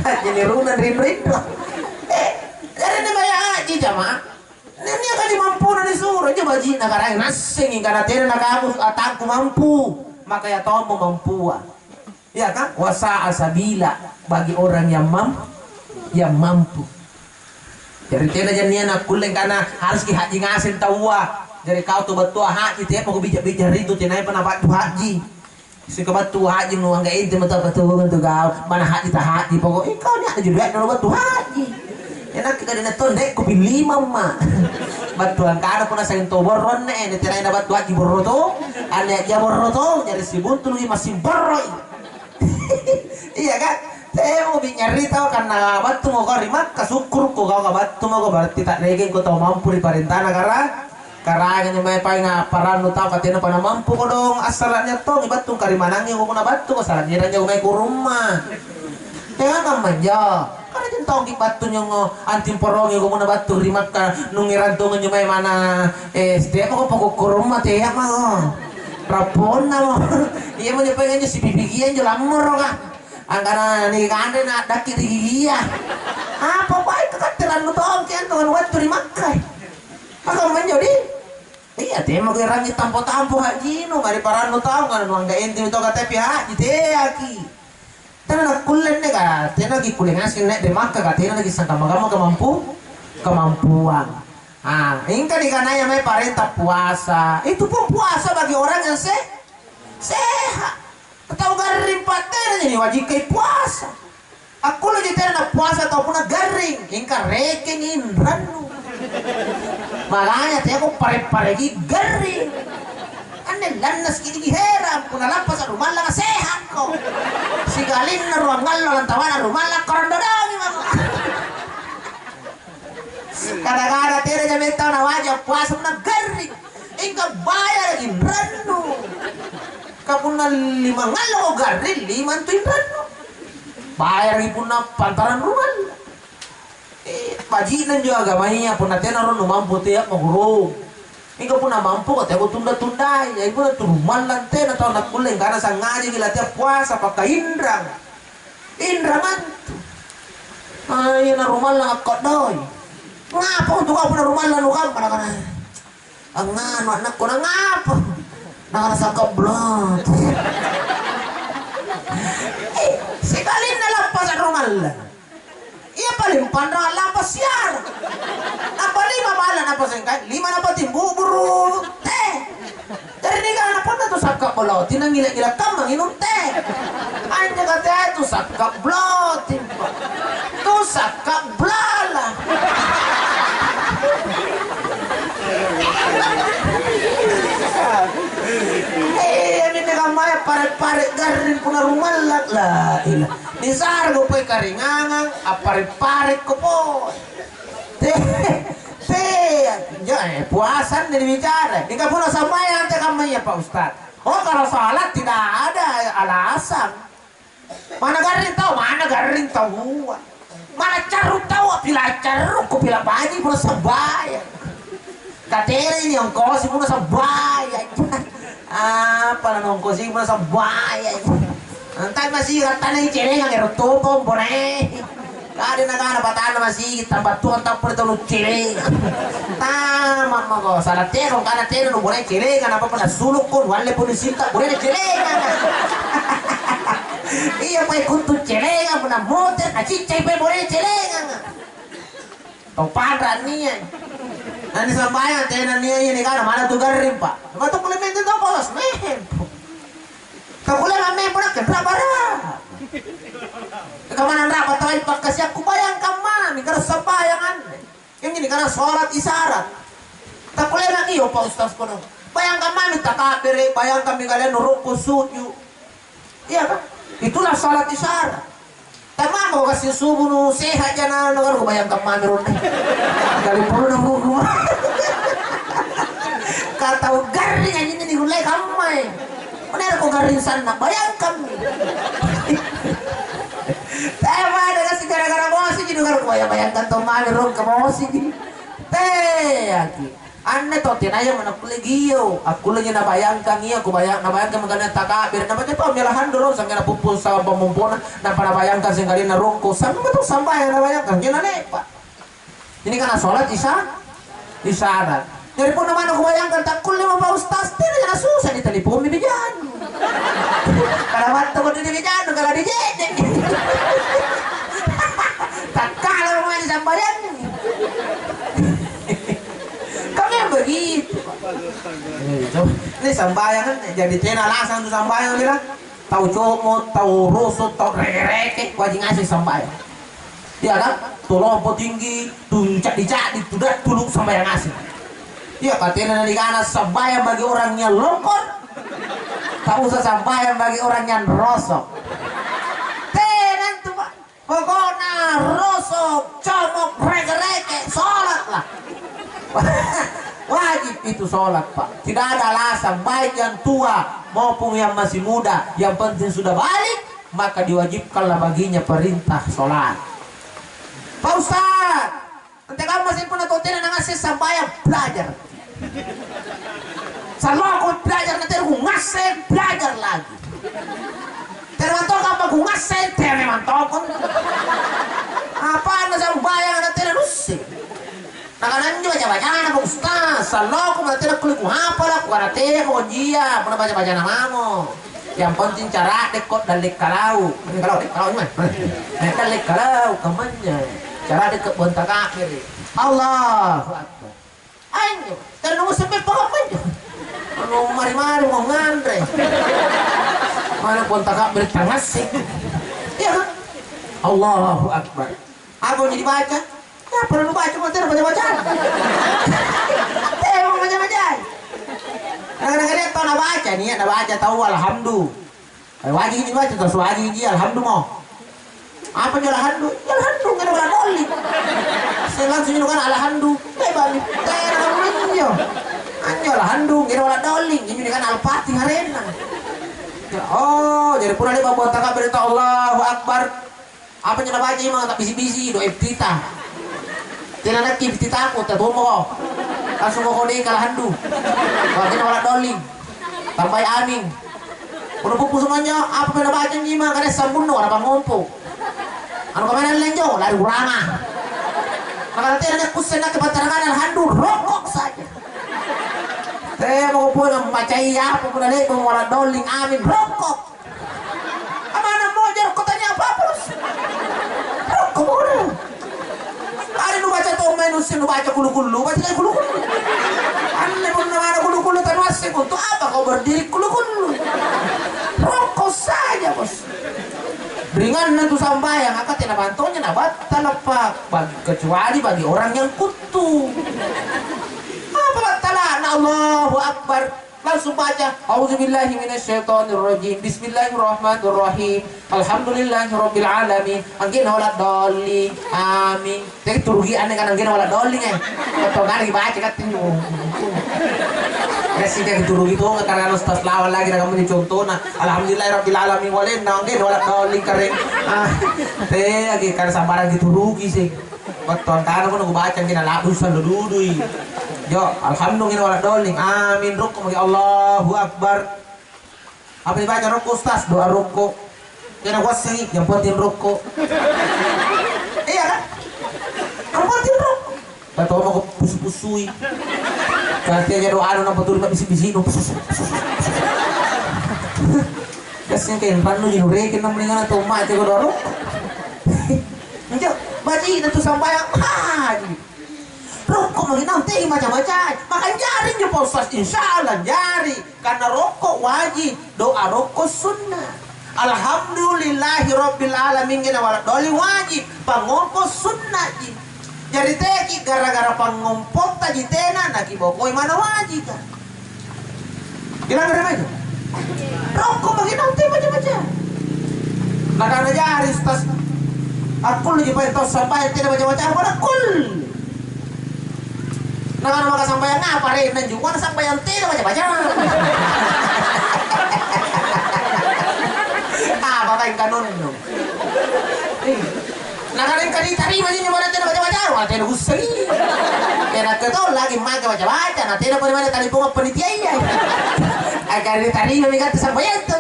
[SPEAKER 1] Jadi runan rin dari na baya haji jama niya ka di mampu na disuruh aja baji nakarang nasing karena tena nakabus atangku mampu maka ya tomo mampuan ya kan wasa asabila bagi orang yang mampu jadi tena janian nak kuleng karena harus ki haji ngasin tawa jadi kau tuh betul haji tiap mau bijak-bijak itu tena pendapat haji si kabatu haji nu angga inte mata batu ngantu gaw mana haji ta haji pokok ikaw nya aja duit nu batu haji enak kita dina tondek ku lima ma batu angka puna saing to boron ne tira na batu haji borroto ane aja borroto jadi si buntu lagi masih borro iya kan saya mau nyari tahu karena batu mau kau rimak kasukur ku kau batu mau kau berarti tak lagi ku tahu mampu di parintana karena yang may paling paran tahu katanya pada mampu ko dong asalannya to ibatung karimanangnya ko na batu ko salan nira nya may kuruma kaya kan manja karena jentong batu nya antim porong ko na batu rimak ka nung irantungan nya may mana setiap ko poko kuruma teh mah rapona mo iya mo pengen si bibigian jo lamor ka angkana ni kande na daki di gigia apa baik katiran mo to kian to batu rimak kay maka menjadi iya dia mau kerangit tampo haji no ngari paran no tahu kan no angga ente to KTP haji teh aki tanah kulen ne ka tena ki kulen asin ne de makka ka tena lagi sangka magama kemampuan ingka di kanaya mai parenta puasa itu pun puasa bagi orang yang sehat atau garing paten ini wajib kai puasa aku lagi tena puasa ataupun garing ingka rekening ranu makanya teh aku pare-paregi garing ane lanas gini heran puna lapas rumah lang sehat ko si galin na ruang ngalo lang tawanan rumah lang korondodong kadang-kadang tira niya minta na wajah puasa na garing ingka bayar lagi ranu kapuna 5 ngalo garing 5 tuin ranu bayar lagi puna pantaran rumah pajinan juga agamanya pun nanti orang nu mampu tiap menghurung ini pun mampu kata aku tunda-tunda ya ibu tu rumah lantai atau nak kuling karena sang ngaji gila tiap puasa pakai indrang mantu ayo na rumah lang akot doy ngapa untuk aku na rumah lang nukam kadang-kadang angan anak ko na ngapa nakarasa keblot sekalin na lampas sa rumah lang iya paling pandang lapas siar apa 5 malam apa sengkai 5 apa timbuburu teh dari ini kan apa tuh sakap bolot tinang gila-gila kamang inum teh anja kata itu sakap blot tuh sakap blala pare-pare garing puna rumalak lah ilah. Nisar go pe karingangan apare-pare ko po. Puasan dari bicara. Di kapuna sambayan teh kamanya Pak Ustad. Oh kalau salat tidak ada alasan. Mana garing tahu. Mana caruk tahu pila caruk ko pila baji puna sambayan. Katera ini ongkosi puna sambayan. Apa na ongkosi puna sambayan. Antay masih katana icerengan ero topong pone. Kada na batana masih tambah tuan tapur itu lucere. Tama mo salah tero kana tero no boleh celengan apa pernah suluk pun wale pun disita boleh celengan. Iya pa kuntu celengan pernah motor acicai pa boleh celengan. Tau padran niya. Nani sambayan tenan niya ini kana mana tu garim pa. Batuk kulemente to bos men. Kakule mame pun ke berapa. Kemana rapat tahu pakai siap kubayangkan mana nih karena sembayangan yang ini karena sholat isyarat tak boleh lagi yo Pak Ustaz kono bayangkan mana tak kabere bayangkan kalian ruku sujud iya kan itulah sholat isyarat tamam mau kasih subuh nu sehat jangan dengar kubayangkan mana ronde kali perlu nunggu kata garing aja ini gulai kamai benar kok garing sana bayangkan tema ada kasih gara-gara mosi jadi gara bayangkan tomane rom ke mosi jadi aki aneh toh tina yang mana kulegio aku lagi na bayangkan iya aku bayangkan magana takabir na baca pamelahan dulu sampai na pupul sa pamumpuna na para bayangkan singkali na rongko sampai betul sampai na bayangkan gina pak ini karena sholat isyarat dari pun naman aku bayangkan takul lima Pak Ustaz tidak na susah di telepon bibijan kada waktu ko di bibijan kada di jede tak kalah mo di sambayan kami begitu ini sambayan jadi tena langsung tu sambayan bilang tahu comot tahu rusut tahu reke wajib ngasih sambayan dia kan tolong tinggi tuncak dicak ditudak tulung sambayan ngasih iya katanya di kanan sambayan bagi orangnya longkot tak usah sambayan bagi orangnya rosok tenan tuh Pak pokoknya rosok comok reke sholat lah wajib itu sholat Pak tidak ada alasan baik yang tua maupun yang masih muda yang penting sudah balik maka diwajibkanlah baginya perintah sholat Pak Ustaz nanti kamu masih pernah tahu tenan ngasih sambayan belajar selalu aku belajar nanti aku ngasih belajar lagi termantok apa aku ngasih termantok apa anda sambayang nanti rusi nakanan juga baca-bacaan apa Ustaz selalu aku nanti aku lihat apa lah aku nanti aku jia pernah baca-baca namamu yang penting cara dekot dan dek kalau gimana mereka dek kalau kemanya cara deket bontak akhir Allah ayo dan nunggu sampai paham aja nunggu mari-mari mau ngandre mana pun tak bertangasik iya kan Allahu Akbar apa yang dibaca ya perlu baca materi baca-baca mau baca-baca kadang-kadang dia tahu nak baca nih nak baca tahu alhamdulillah wajib ini baca terus wajib ini alhamdulillah apa yang alhamdulillah ya alhamdulillah nggak ada dolly saya langsung kan alhamdulillah balik anjo alhamdulillah nggak ada dolly ini kan al-fatih harena oh jadi pura dia bawa takab berita Allahu Akbar apa yang baca emang tak bisi-bisi doa iftitah tidak ada iftitah aku tak bomo langsung kau deh alhamdulillah kalau kita wala dolly tambah amin udah pupu semuanya apa yang baca ini mah karena sambun no orang ngompo anu kemana lenjo lari urama maka nanti ada kusen nak kebacaran alhamdulillah rokok saja mau pulang membaca iya apa pun ada mau wala doling amin rokok mana mau jar kotanya apa bos rokok boleh ada nu baca tuh menusin nu baca kulu-kulu baca kayak kulu-kulu aneh pun nama kulu-kulu tanwasik untuk apa kau berdiri kulu-kulu rokok saja bos beringan nanti sampai yang akan tidak bantunya nabat talapak kecuali bagi orang yang kutu apa batala Allahu Akbar langsung baca auzubillahi minasyaitonirrajim bismillahirrahmanirrahim alhamdulillahirabbil alamin anggena wala dolli amin teh turugi ane kan anggena wala dolli atau kan dibaca katin kasih kayak turugi tuh karena ustaz lawan lagi kamu dicontohna alhamdulillahirabbil alamin walen anggena wala dolli kering teh lagi karena sambaran diturugi sih beton kan aku nunggu baca kena ladusan dudui yo alhamdulillah wala doling amin rukuk bagi Allahu akbar apa dibaca rukuk ustaz doa rukuk kena wasai yang penting rukuk iya kan yang penting rukuk atau mau ke pusu-pusui kasih aja doa anu nampak turun bisi-bisi no kasih kayak panu jinurekin namanya atau mak jago doa rukuk enggak baca itu sampai rokok lagi nanti baca-baca makan jari ya Pak Ustaz insyaallah jari karena rokok wajib doa rokok sunnah alhamdulillahirabbil alamin gena wala doli wajib pangompo sunnah ji jadi teki gara-gara pangompok tadi tena naki bokoi mana wajib kan bilang gara itu rokok lagi nanti baca-baca makan jari Ustaz aku lagi pengen tahu sampai tidak baca-baca apa kul nah maka sampai apa re nanjuan sampai yang tidak baca-baca apa kain kanun nah kalian kali tari masih nyoba tidak baca-baca wah tidak usah kena ketol lagi main baca-baca nah tidak boleh tali bunga penitia iya agar ditari memang sampai itu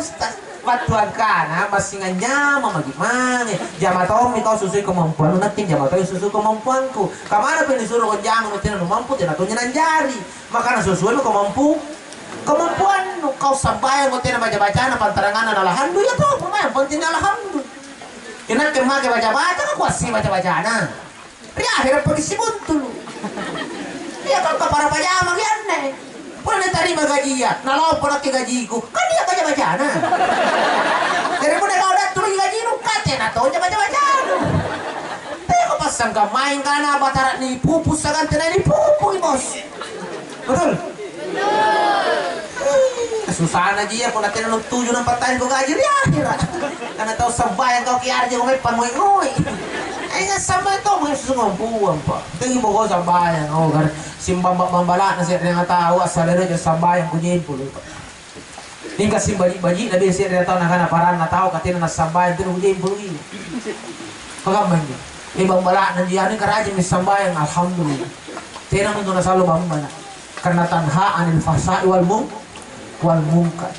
[SPEAKER 1] Batuan kana masih nganya mama gimana jama tau kau susui kemampuan nanti jama tau susu kemampuanku kamana pun disuruh kau jangan nanti nu mampu tidak tuh nyanjari makanya susu lu kemampuan kau sampai kau tidak baca-baca na pantarangan alhamdulillah tuh pemain penting alhamdulillah kena kemana baca-baca kau kuasi baca-baca na ria akhirnya pergi si buntul dia kalau para pajama gini pun dia terima gaji ya, nalau pun nak gajiku, kan dia baca-baca na. Jadi pun dia kau datang lagi gaji nu, kate na tau baca-baca nu. Tapi kau pasang kau main kana batarat ni pupus sagan tenai ni pupus bos. Betul? Susah aja ya, pun nanti nu 7-4 tahun kau gaji dia akhirnya. Karena tahu sembahyang kau kiar je kau mepan ngoi. Ingat sama itu mau sungguh pak. Tinggi bawa sambayang. Oh kan simbang bambala nasi yang tahu asal dari je sambayang kunyin puluh. Hingga simbaji nabi si dia tahu nak paran nak tahu katanya nak sambayang tu kunyin puluh ini. Kagamban je. Ini bambala nanti ani kerajin di sambayang alhamdulillah. Tena untuk nasalu bambala. Karena tanha anil fahsai wal munkar.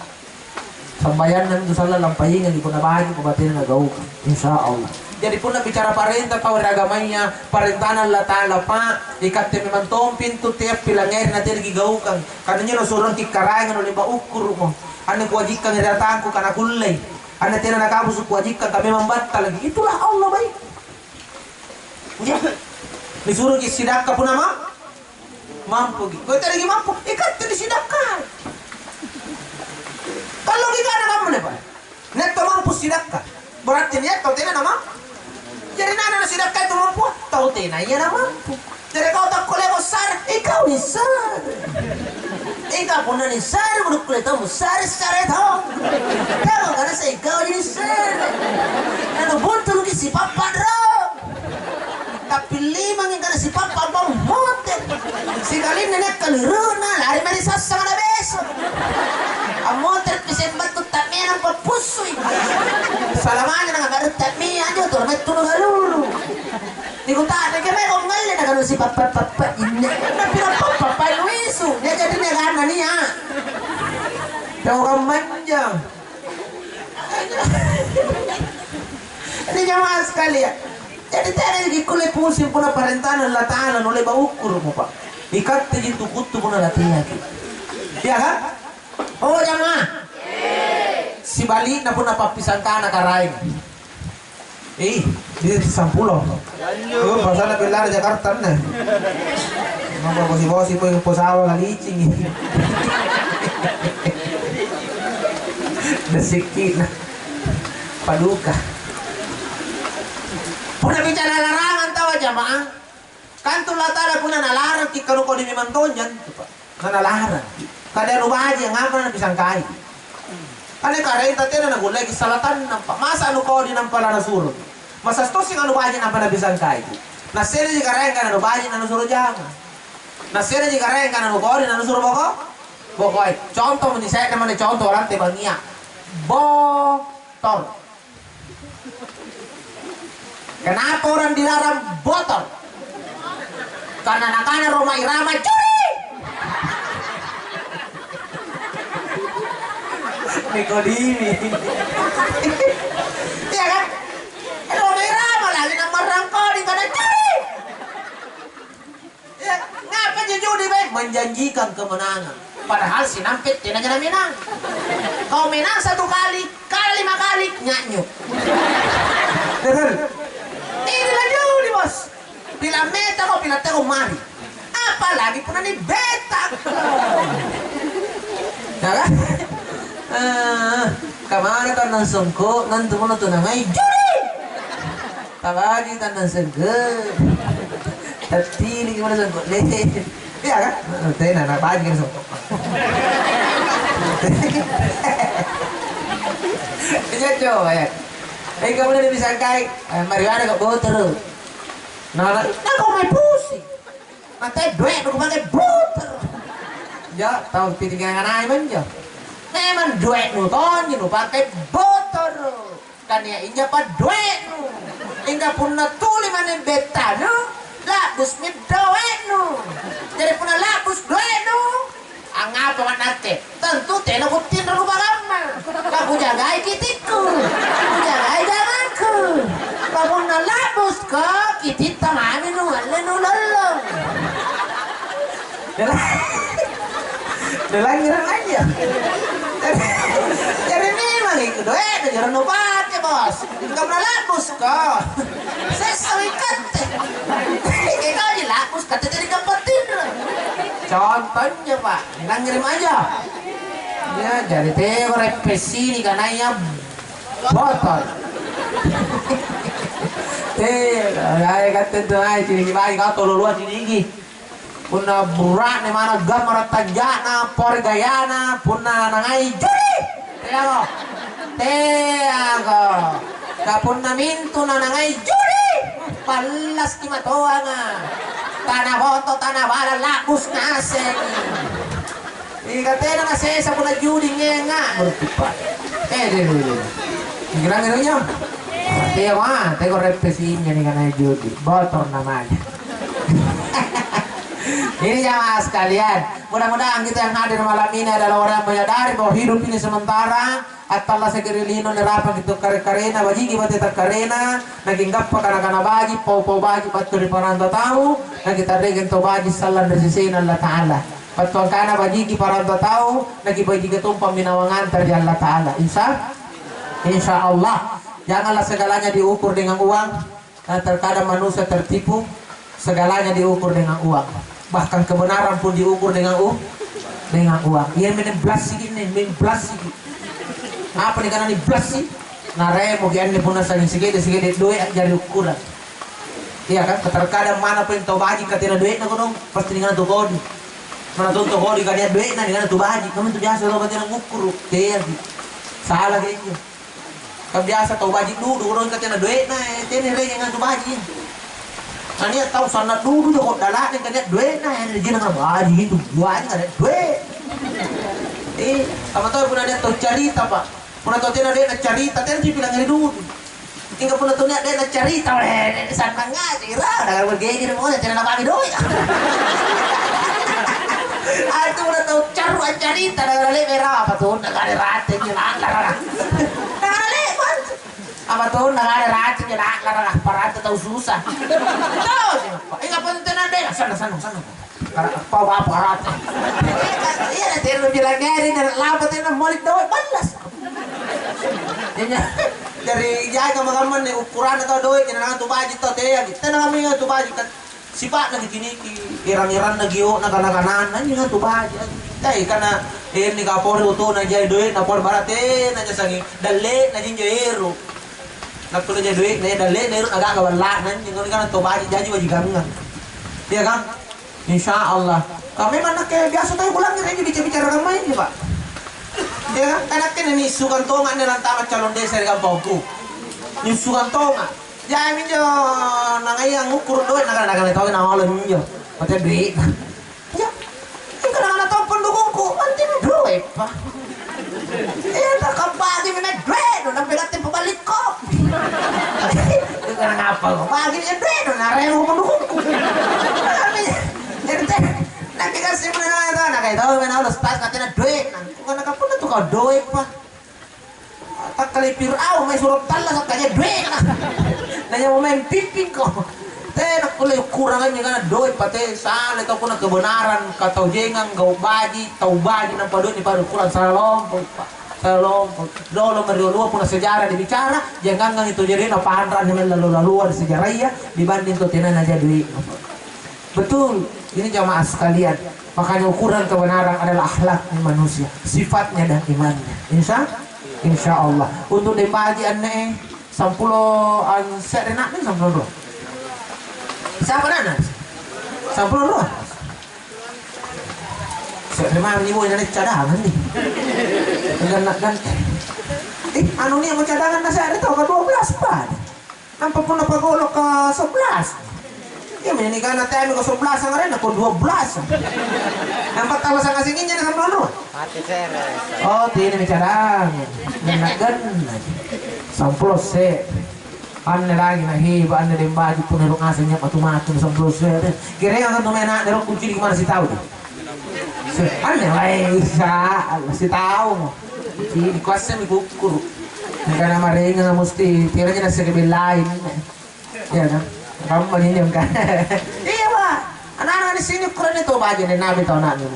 [SPEAKER 1] Sambayang nanti salah lampayin yang dipuna bagi kebatin nagaukan. Insyaallah. Jadi pun bicara parenta kau agamanya parentanan Allah Ta'ala pak ikat memang tompin tu tiap pilangair nanti lagi gaukan karena nyo surun tikarangan oleh ba ukur mo ane kewajikan datangku karena kulai ane tena nakabu su kewajikan kami membatal lagi itulah Allah baik ya disuruh sidakah pun nama mampu kau tak lagi mampu ikat tu disidakah kalau kita ada kamu nih pak neto mampu sidakah berarti niat kau tena nama jadi nana na sidakah itu mampu tahu tena iya na mampu jadi kau tak kolego sar ikaw ni sar ikaw pun na ni sar menurut kulit tahu sar itu tahu karena saya ikaw ni sar nanu buntu lagi si papa dong tapi lima yang karena si papa bang motel si kali nenek keliruna lari mari sasang na besok amotel pisen batu tamnya nampak pusui salamanya nang ada tamnya aja tuh met tuh galulu di kota ada kemana kau ngalih nak kalau si papa ini tapi papa Luisu dia jadi negara nih ya jauh orang manjang ini jamaah sekali ya jadi tadi lagi kulit pusing pun parentanan Allah Ta'ala nolai bau ukur mo pak ikat tadi tu kutu pun ada tiap ya kan oh jamaah si balik na pun apa pisang tanah karain di Sampulo oh pasal na pilar Jakarta na mga bosi-bosi po yung posawa na licing nasiki na paduka puna bicara larangan tawa jamaah kanto latala puna nalarang kikaru ko di mimantonyan na nalarang Kada rubaji ngapa na pisang kai. Ane kada ita tena na gulay kisalatan nampa. Masa anu kau di nampa na surut. Masa stosi anu baji nampa na pisang kai. Na sere di karayan kana rubaji na suruh jama. Na sere di karayan kana kau di na suruh boko. Bokoi. Contoh ni saya namanya contoh orang tebangia. Botol. Kenapa orang dilarang botol? Karena nakana Roma Irama curi. Nikodimi. Iya kan? Roma Irama lagi nama rangkodi karena curi. Ya, ngapa judi baik menjanjikan kemenangan. Padahal si nampit tidak jadi menang. Kau menang 1 kali, 5 kali nyanyuk. Betul. Inilah judi bos. Bila meta kau bila teko mari. Apalagi pun ini beta. Ya kan? Kemana tanah songko nanti mana tu nangai judi. Tabagi tanah segel. Tapi ini gimana songko? Iya kan? Tena nak bagi kan songko. Iya coba ya. Kamu udah bisa kai. Mariana kau bawa terus. Nah kau main pusing. Nanti duit aku pakai buter. Ya tahu pitingan anak aja. Memang duit nu ton nu pakai buter. Kan ya inja pa duit nu. Inga pun na tuli mana beta nu. Labus mit duit nu. Jadi pun labus duit nu. Angapa man nate? Tentu tena kutin na lubarama. Kamu jagai kitiku. Kamu jagai janganku. Kamu na labus ka kitit tamami nu alle nu lolo. Delang nyerang aja. Jadi memang itu duit jangan lupa pakai bos. Kamu na labus ka. Sesuai kate. Ikaw di labus kate jadi kampetin. Contohnya pak, nang ngirim aja. Ya jadi teo repesi nih kananya botol. Kayak kata tuh ay sini bagi kau tolong luas ini. Punna burak nih mana gam ratajana, por gayana, punna nangai juri. Teo, kapunna mintu nangai juri. Palas kimatoanga. Tanah boto, tanah bala, lapus naseng. Ikatena na sesa pula judi ngenga. Bertupat. Kira-kiranya. Tiya mah, teko repesinya nih karena judi. Botor namanya. Ini jamaah sekalian. Mudah-mudahan kita yang hadir malam ini adalah orang yang menyadari bahwa hidup ini sementara. At Allah sekirilino nerapan gitu karena bajigi bati tak karena naging gappa kana baji pau baji patu di paranta tahu na kita regen to baji sallan resisen Allah taala patu kana bajigi paranta tahu nagi baji ketumpang minawangan dari Allah taala insya Allah janganlah segalanya diukur dengan uang. Terkadang manusia tertipu, segalanya diukur dengan uang, bahkan kebenaran pun diukur dengan uang. Ia menemblas ini apa nih karena di plus sih nare mau gian pun saling segede duit jadi ukuran. Iya kan terkadang mana pun tau baji katanya duit na gunung pasti dengan tuh kodi mana tuh kodi katanya duit na dengan tuh baji kamu tuh biasa tau katanya ngukur kayak salah kayaknya kamu biasa tau baji dulu gunung katanya duit na ini dengan tuh baji nah dia tahu sana dulu tuh kok dalat katanya duit na ini dengan baji itu baji ada duit sama tahu pun ada tahu cerita pak. Puna tahu dia ada cerita, dia bilang dari dulu. Hingga puna tahu dia ada cerita, sanang ngaji, dah bergegi dia mau cerita apa doi. Itu puna tahu cerita, dah lele merah apa tuh, dah ada rate jelang lah. Dah lele pun, apa tuh, dah ada rate jelang lah, parah tahu susah. Tahu sih, hingga pun ada sana. Pau apa rate? Iya, dia bilang dari lama tu nak molik doi balas. Dari jaga makaman nih ukuran atau doi kena tu baji tu teh kita nak ambil tu baji kan sifat lagi kini irang-irang lagi nak kanan nanti kan tu baji teh karena ini kapor itu nak jadi doi nak por barat nak jadi dalle nak jadi eru nak tu jadi doi nak dalle eru agak kawalan nanti kan tu baji jadi wajib gangan dia kan insya Allah kami mana kayak biasa tahu pulang ini bicara-bicara ini Pak. Ya kan kan ini sukan tonga ni tamat calon desa di kampungku. Ni sukan tonga. Ya minjo nangai yang ukur duit naga tahu nama lo minjo. Mati duit. Ya. Ini kadang-kadang tahu pendukungku, mati duit Pak. Tak kepagi minat duit, udah pegatin pembalik kop. Itu kan ngapa kok pagi minat duit, naremu pendukungku. Jadi nanti kasih mana itu, nak itu mana udah stas katanya duit, bukan nak apa tuh kau duit Pak. Tak kali pirau, main suruh talas katanya duit. Nanya mau main pipi kok. Nak boleh kurangannya karena duit pate salah atau kuna kebenaran kata jengang gau baji tau baji nampak duit ni pada kurang salah lompok Pak. Lompok dolo meriolua puna sejarah dibicara jangan itu jadi napahan yang lalu-laluan sejarah ya dibanding tuh tenan aja duit. Betul, ini jamaah sekalian. Makanya ukuran kebenaran adalah akhlak manusia, sifatnya dan imannya. Insya Allah. Untuk dibaji aneh sampulo an serenak ni sampulo. Siapa nana? Sampulo dua. Serenak ni boleh nak cadangan ni. Dan anu ni mau cadangan nasi ada tahu ke 12 Pak. Nampak pun apa golok ke 11. Ya ini kan nanti aku ke 11 anggaran aku 12. Nampak tahu sang asinginnya nak sampulo. Mati seres. Oh, ini cadang. Nanagan. Sampulo se. Anne lagi na hiba anne dembaji pun erong asanya matu-matu sampulo se. Kira yang kan tumena erong kunci di mana si tahu. Anne laisa si tahu. Di kuasa mi kukur. Karena marenga mesti tiranya nasi lain. Ya kan? Kamu menyinjam kan? Iya Pak. Anak-anak di sini keren itu baju nih nabi tahu nak nih.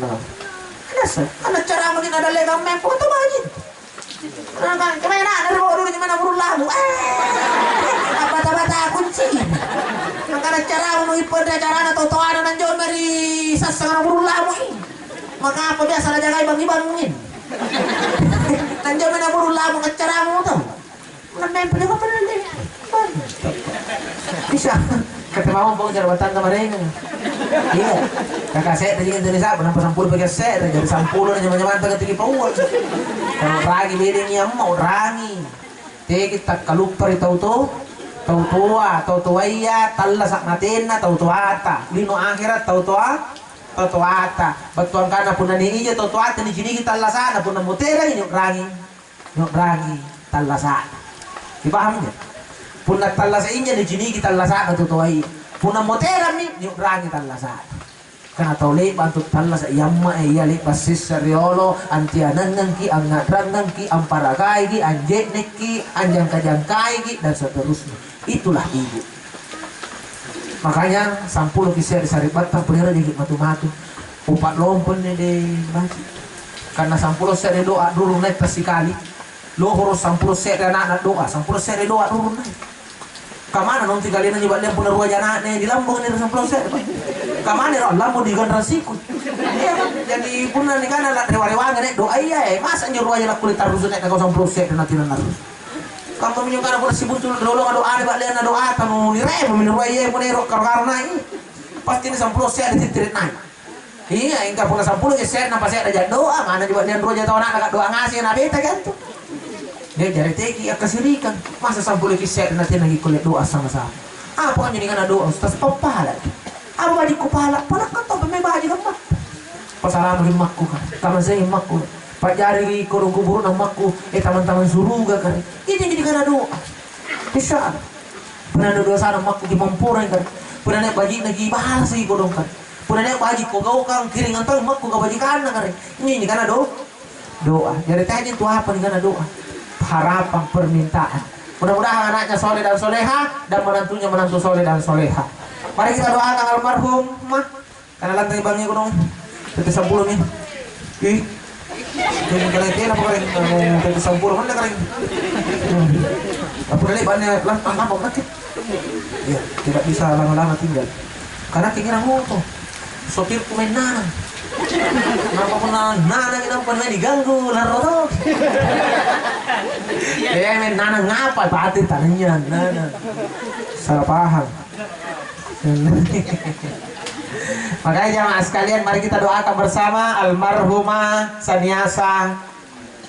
[SPEAKER 1] Anak cara mungkin ada legang mempo itu baju. Anak kemana? Ada dulu di mana burung lamu. Apa kunci. Maka cara menui pada cara atau toan dan jauh dari sasang burung lamu ini. Maka apa biasa ada jaga bang mungkin. Dan jauh mana burung lamu cara mu tahu. Nak mempo juga pernah deh. Bisa kata mau bawa jabatan kemarin iya kakak saya tadi kan dari siapa nampak sampul pakai saya dari sampul dan zaman-zaman tengah tinggi pawul kalau ragi bedanya mau rangi kita kalupar tahu tua iya talla sak matena tahu ata lino akhirat tahu ata batuan kana pun nani iya tahu ata di sini kita talla sana pun mutera ini rangi talla sana dipahami punna talasa inya di sini kita talasa atau tuai punna motera mi nyuk rangi talasa kana tole bantu talasa yamma iya le basis seriolo antianan ki angatrangan ki amparagai ki anjek ki anjang kajangkai ki dan seterusnya itulah ibu makanya sampulo kisah di saripatang pelira jadi matu-matu upat lompon de baji karena sampulo seri doa dulu naik sekali lo harus sampulo seri anak doa sampulo seri doa dulu naik kamana nong tiga lina nyoba dia punya ruang jana nih di lambung nih rasa proses kamana nih lambung di generasiku iya kan jadi punya nih kan alat rewa-rewa nih doa iya masa nyuruh aja lah kulit tarusun nih kau sama proses dan nanti nanti kamu menyukai aku si muncul doa nih bak liana doa tamu nih rem menyuruh iya punya rok karena ini pasti nih sama proses ada titik naik iya ingkar punya sampul saya nampak saya ada doa mana juga dia doa jatuh anak doa ngasih nabi tak kan tuh dia jari teki ya kesirikan masa sampul kisah nanti lagi kulit doa sama-sama apa kan jadi kana doa ustaz pepala apa baju kepala pada kan tau pemai baju kan pasaran lagi makku kan kamu saya makku pajari kurung kubur nang makku taman-taman suruga kan ini jadi kana doa bisa pernah doa sana makku di mampuran kan pernah naik baju lagi bahas sih kurung kan pernah naik baju kok kau kan kiringan tau makku ke baju kanan kan ini kana doa jadi tanya itu apa nih kana doa harapan permintaan mudah-mudahan anaknya soleh dan soleha dan menantunya menantu soleh dan soleha mari kita doakan almarhum mah karena lantai bangnya gunung tete 10 nih ih ini kalian apa kalian mau tete 10 mana kalian apa kali bannya lantang apa nanti ya tidak bisa lama-lama tinggal karena kira motor sopir main nanang kenapa pun nanang kita pernah diganggu laro ya main nanang ngapa pati tanahnya nanang salah paham Makanya jamaah sekalian, mari kita doakan bersama almarhumah Saniasa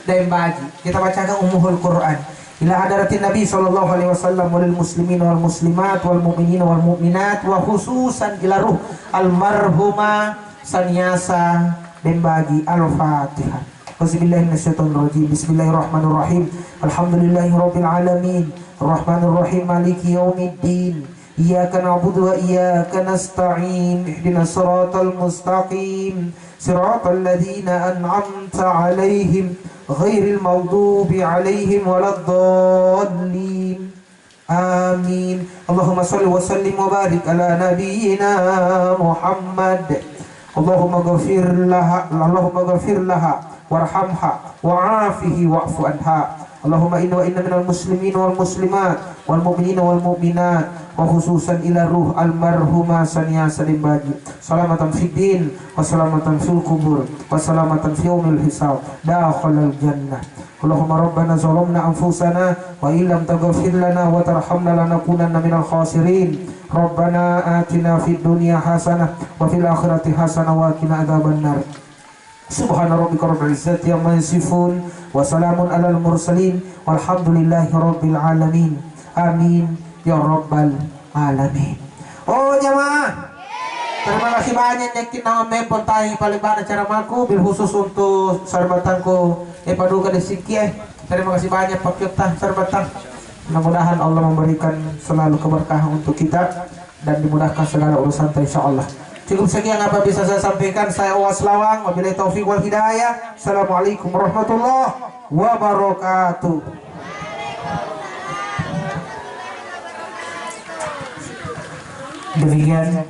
[SPEAKER 1] Dembagi. Kita bacakan umuhul Quran. Ila hadaratin Nabi sallallahu alaihi wasallam walil muslimin wal muslimat wal mu'minin wal mu'minat wa khususan ila ruh almarhumah Saniasa Dembagi. Al-Fatihah. Bismillahirrahmanirrahim. Bismillahirrahmanirrahim. Alhamdulillahirabbil alamin. Arrahmanirrahim. Maliki yaumiddin. Iyyaka na'budu wa iyyaka nasta'in. Ihdinas siratal mustaqim. Siratal ladzina an'amta 'alaihim ghairil maghdubi 'alaihim waladdallin. Amin. Allahumma shalli wa sallim wa barik ala nabiyyina Muhammad. Allahumma ghafir laha warhamha wa'afihi wa'fu anha. Allahumma inna minal muslimin wal muslimat wal mu'minina wal mu'minat wa khususan ila ruh almarhumah Saniasa Dembagi. Salamatan fid din wa salamatan fil kubur wa salamatan fi yaumil hisab dakhalal jannah. Allahumma rabbana zalamna anfusana wa illam taghfir lana wa tarhamna lanakunanna minal khasirin. Rabbana atina fid dunya hasanah wa fil akhirati hasanah wa qina adzabannar. Subhana rabbika rabbil izzati amma yasifun wa salamun alal mursalin walhamdulillahi rabbil alamin. Amin ya rabbal alamin. Oh jamaah, terima kasih banyak yang kita mempon tahi palibana cara maku bil khusus untuk sarbatanku paduka di siki. Terima kasih banyak Pak Kyota sarbatan. Mudah-mudahan Allah memberikan selalu keberkahan untuk kita dan dimudahkan segala urusan insyaallah. Cukup sekian apa bisa saya sampaikan. Saya Owas Lawang. Wabillahi taufiq wal hidayah. Assalamualaikum warahmatullahi wabarakatuh. Demikian